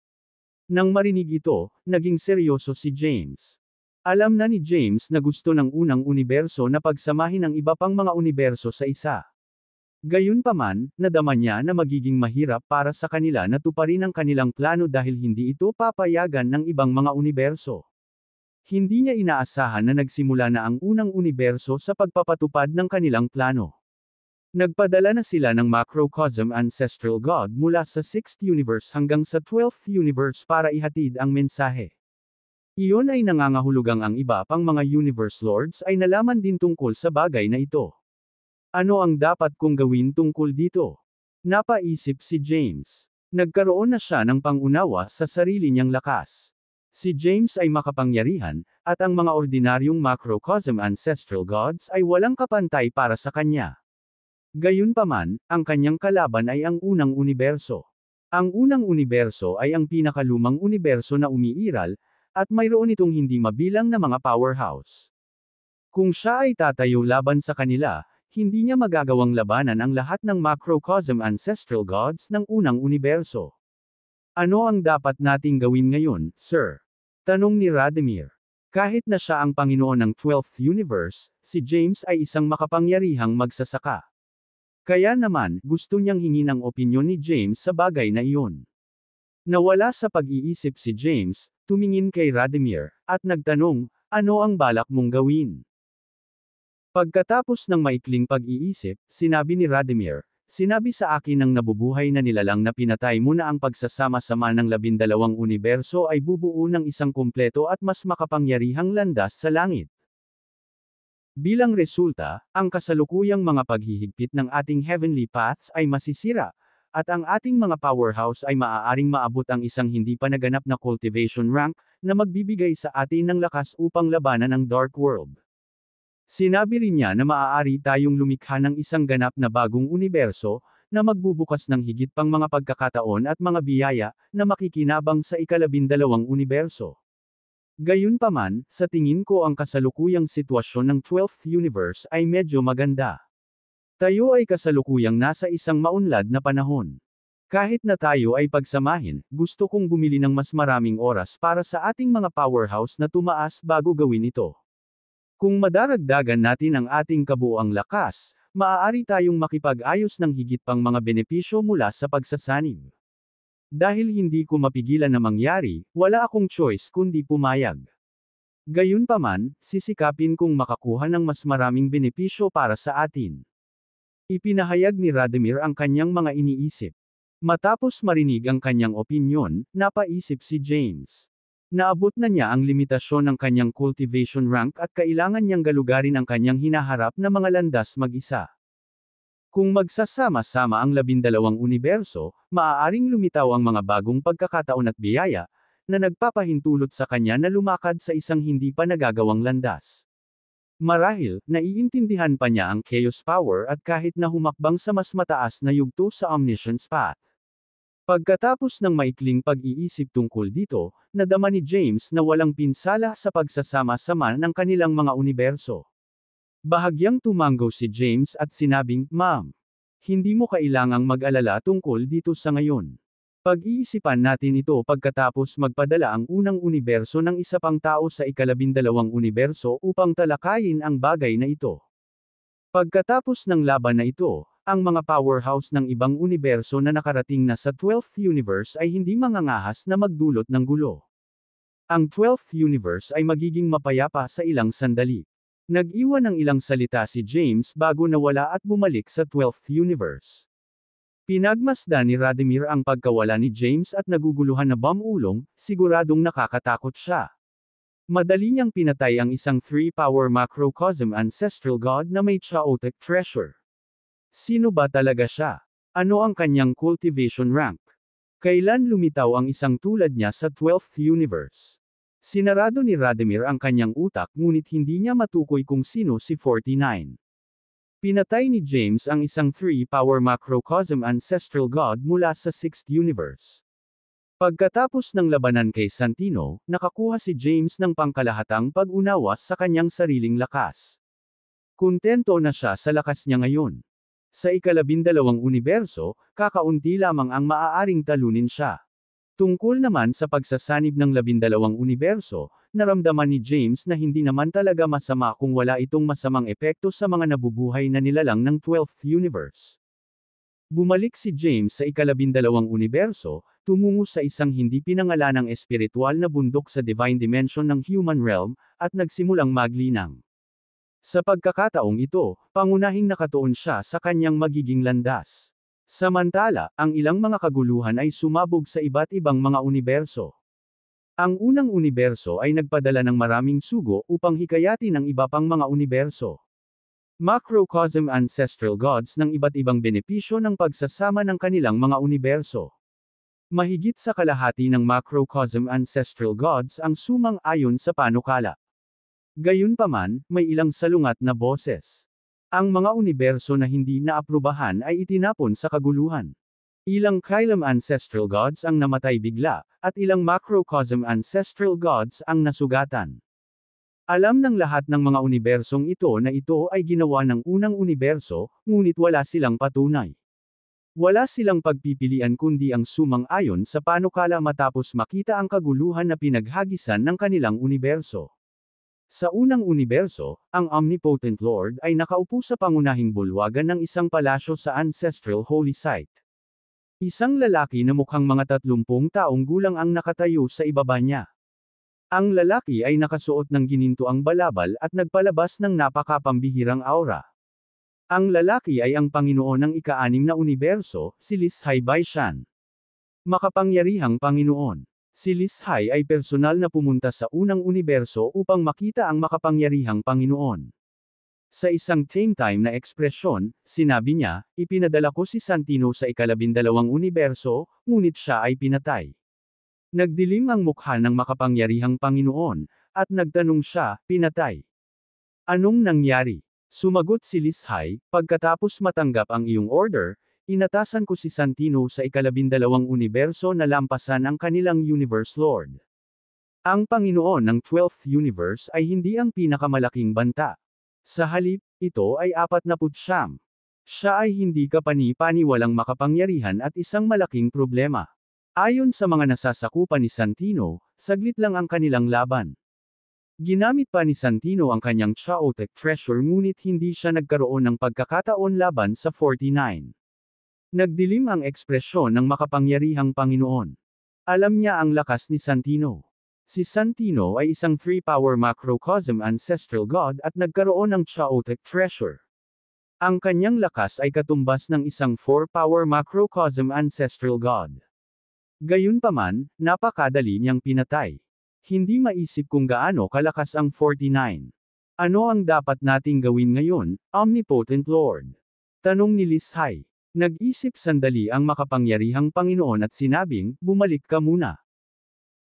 Nang marinig ito, naging seryoso si James. Alam na ni James na gusto ng unang universo na pagsamahin ang iba pang mga universo sa isa. Gayunpaman, nadama niya na magiging mahirap para sa kanila na tuparin ang kanilang plano dahil hindi ito papayagan ng ibang mga universo. Hindi niya inaasahan na nagsimula na ang unang universo sa pagpapatupad ng kanilang plano. Nagpadala na sila ng macrocosm ancestral god mula sa 6th universe hanggang sa 12th universe para ihatid ang mensahe. Iyon ay nangangahulugang ang iba pang mga universe lords ay nalaman din tungkol sa bagay na ito. Ano ang dapat kong gawin tungkol dito? Napaisip si James. Nagkaroon na siya ng pangunawa sa sarili niyang lakas. Si James ay makapangyarihan, at ang mga ordinaryong macrocosm ancestral gods ay walang kapantay para sa kanya. Gayunpaman, ang kanyang kalaban ay ang unang universo. Ang unang universo ay ang pinakalumang universo na umiiral, at mayroon itong hindi mabilang na mga powerhouse. Kung siya ay tatayo laban sa kanila, hindi niya magagawang labanan ang lahat ng macrocosm ancestral gods ng unang universo. Ano ang dapat nating gawin ngayon, sir? Tanong ni Radimir. Kahit na siya ang Panginoon ng 12th universe, si James ay isang makapangyarihang magsasaka. Kaya naman, gusto niyang hingin ang opinyon ni James sa bagay na iyon. Nawala sa pag-iisip si James, tumingin kay Radimir, at nagtanong, ano ang balak mong gawin? Pagkatapos ng maikling pag-iisip, sinabi ni Radimir, sinabi sa akin ng nabubuhay na nilalang na pinatay mo na ang pagsasama-sama ng 12 universo ay bubuo ng isang kumpleto at mas makapangyarihang landas sa langit. Bilang resulta, ang kasalukuyang mga paghihigpit ng ating heavenly paths ay masisira, at ang ating mga powerhouse ay maaaring maabot ang isang hindi pa naganap na cultivation rank, na magbibigay sa atin ng lakas upang labanan ang Dark World. Sinabi rin niya na maaari tayong lumikha ng isang ganap na bagong universo, na magbubukas ng higit pang mga pagkakataon at mga biyaya, na makikinabang sa ika-12 universo. Gayunpaman, sa tingin ko ang kasalukuyang sitwasyon ng 12th universe ay medyo maganda. Tayo ay kasalukuyang nasa isang maunlad na panahon. Kahit na tayo ay pagsamahin, gusto kong bumili ng mas maraming oras para sa ating mga powerhouse na tumaas bago gawin ito. Kung madaragdagan natin ang ating kabuuang lakas, maaari tayong makipag-ayos ng higit pang mga benepisyo mula sa pagsasanib. Dahil hindi ko mapigilan na mangyari, wala akong choice kundi pumayag. Gayunpaman, sisikapin kong makakuha ng mas maraming benepisyo para sa atin. Ipinahayag ni Radimir ang kanyang mga iniisip. Matapos marinig ang kanyang opinyon, napaisip si James. Naabot na niya ang limitasyon ng kanyang cultivation rank at kailangan niyang galugarin ang kanyang hinaharap na mga landas mag-isa. Kung magsasama-sama ang 12 universo, maaaring lumitaw ang mga bagong pagkakataon at biyaya, na nagpapahintulot sa kanya na lumakad sa isang hindi pa nagagawang landas. Marahil, naiintindihan pa niya ang chaos power at kahit na humakbang sa mas mataas na yugto sa omniscience path. Pagkatapos ng maikling pag-iisip tungkol dito, nadama ni James na walang pinsala sa pagsasama-sama ng kanilang mga universo. Bahagyang tumango si James at sinabing, Ma'am, hindi mo kailangang mag-alala tungkol dito sa ngayon. Pag-iisipan natin ito pagkatapos magpadala ang unang universo ng isa pang tao sa ika-12 universo upang talakayin ang bagay na ito. Pagkatapos ng laban na ito, ang mga powerhouse ng ibang universo na nakarating na sa 12th universe ay hindi mangangahas na magdulot ng gulo. Ang 12th universe ay magiging mapayapa sa ilang sandali. Nag-iwan ng ilang salita si James bago nawala at bumalik sa 12th universe. Pinagmasdan ni Radimir ang pagkawala ni James at naguguluhan na bam-ulong, siguradong nakakatakot siya. Madali niyang pinatay ang isang 3-power macrocosm ancestral god na may chaotic treasure. Sino ba talaga siya? Ano ang kanyang cultivation rank? Kailan lumitaw ang isang tulad niya sa 12th universe? Sinarado ni Radimir ang kanyang utak ngunit hindi niya matukoy kung sino si 49. Pinatay ni James ang isang 3-power macrocosm ancestral god mula sa 6th universe. Pagkatapos ng labanan kay Santino, nakakuha si James ng pangkalahatang pag-unawa sa kanyang sariling lakas. Kontento na siya sa lakas niya ngayon. Sa ika-12 universo, kakaunti lamang ang maaaring talunin siya. Tungkol naman sa pagsasanib ng 12 universo, naramdaman ni James na hindi naman talaga masama kung wala itong masamang epekto sa mga nabubuhay na nilalang ng 12th universe. Bumalik si James sa ika-12 universo, tumungo sa isang hindi pinangalanang espiritual na bundok sa divine dimension ng human realm, at nagsimulang maglinang. Sa pagkakataong ito, pangunahing nakatuon siya sa kanyang magiging landas. Samantala, ang ilang mga kaguluhan ay sumabog sa iba't ibang mga universo. Ang unang universo ay nagpadala ng maraming sugo upang hikayatin ang iba pang mga universo. Macrocosm ancestral gods ng iba't ibang benepisyo ng pagsasama ng kanilang mga universo. Mahigit sa kalahati ng macrocosm ancestral gods ang sumang-ayon sa panukala. Gayunpaman, may ilang salungat na boses. Ang mga universo na hindi naaprubahan ay itinapon sa kaguluhan. Ilang Kylem ancestral gods ang namatay bigla, at ilang macrocosm ancestral gods ang nasugatan. Alam ng lahat ng mga unibersong ito na ito ay ginawa ng unang universo, ngunit wala silang patunay. Wala silang pagpipilian kundi ang sumang-ayon sa panukala matapos makita ang kaguluhan na pinaghagisan ng kanilang universo. Sa unang universo, ang Omnipotent Lord ay nakaupo sa pangunahing bulwagan ng isang palasyo sa Ancestral Holy Site. Isang lalaki na mukhang mga 30 taong gulang ang nakatayo sa ibaba niya. Ang lalaki ay nakasuot ng ginintoang balabal at nagpalabas ng napakapambihirang aura. Ang lalaki ay ang Panginoon ng ika-6 na universo, si Lishai Baishan. Makapangyarihang Panginoon. Si Lishai ay personal na pumunta sa unang universo upang makita ang makapangyarihang Panginoon. Sa isang time na ekspresyon, sinabi niya, ipinadala ko si Santino sa ika-12 universo, ngunit siya ay pinatay. Nagdilim ang mukha ng makapangyarihang Panginoon, at nagtanong siya, pinatay. Anong nangyari? Sumagot si Lishai, pagkatapos matanggap ang iyong order, inatasan ko si Santino sa ika-12 universo na lampasan ang kanilang Universe Lord. Ang Panginoon ng 12th Universe ay hindi ang pinakamalaking banta. Sa halip, ito ay 49. Siya ay hindi kapani-paniwalang makapangyarihan at isang malaking problema. Ayon sa mga nasasakupan ni Santino, saglit lang ang kanilang laban. Ginamit pa ni Santino ang kanyang Chaotic Treasure ngunit hindi siya nagkaroon ng pagkakataon laban sa 49. Nagdilim ang ekspresyon ng makapangyarihang Panginoon. Alam niya ang lakas ni Santino. Si Santino ay isang 3-power macrocosm ancestral god at nagkaroon ng Chaotic Treasure. Ang kanyang lakas ay katumbas ng isang 4-power macrocosm ancestral god. Gayunpaman, napakadali niyang pinatay. Hindi maisip kung gaano kalakas ang 49. Ano ang dapat nating gawin ngayon, Omnipotent Lord? Tanong ni Lishai. Nag-isip sandali ang makapangyarihang Panginoon at sinabing, bumalik ka muna.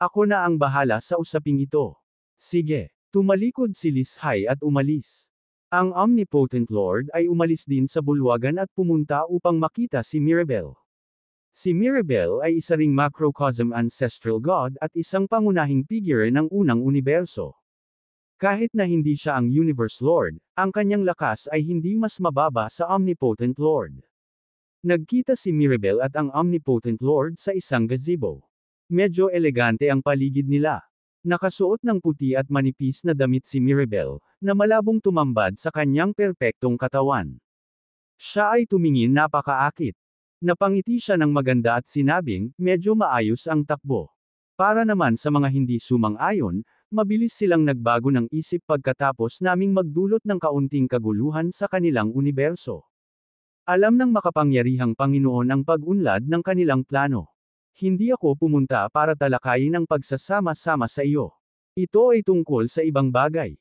Ako na ang bahala sa usaping ito. Sige. Tumalikod si Lishai at umalis. Ang Omnipotent Lord ay umalis din sa bulwagan at pumunta upang makita si Mirabel. Si Mirabel ay isa ring macrocosm ancestral god at isang pangunahing figure ng unang universo. Kahit na hindi siya ang Universe Lord, ang kanyang lakas ay hindi mas mababa sa Omnipotent Lord. Nagkita si Mirabel at ang Omnipotent Lord sa isang gazebo. Medyo elegante ang paligid nila. Nakasuot ng puti at manipis na damit si Mirabel, na malabong tumambad sa kanyang perpektong katawan. Siya ay tumingin napakaakit. Napangiti siya ng maganda at sinabing, medyo maayos ang takbo. Para naman sa mga hindi sumang-ayon, mabilis silang nagbago ng isip pagkatapos naming magdulot ng kaunting kaguluhan sa kanilang universo. Alam ng makapangyarihang Panginoon ang pag-unlad ng kanilang plano. Hindi ako pumunta para talakayin ang pagsasama-sama sa iyo. Ito ay tungkol sa ibang bagay.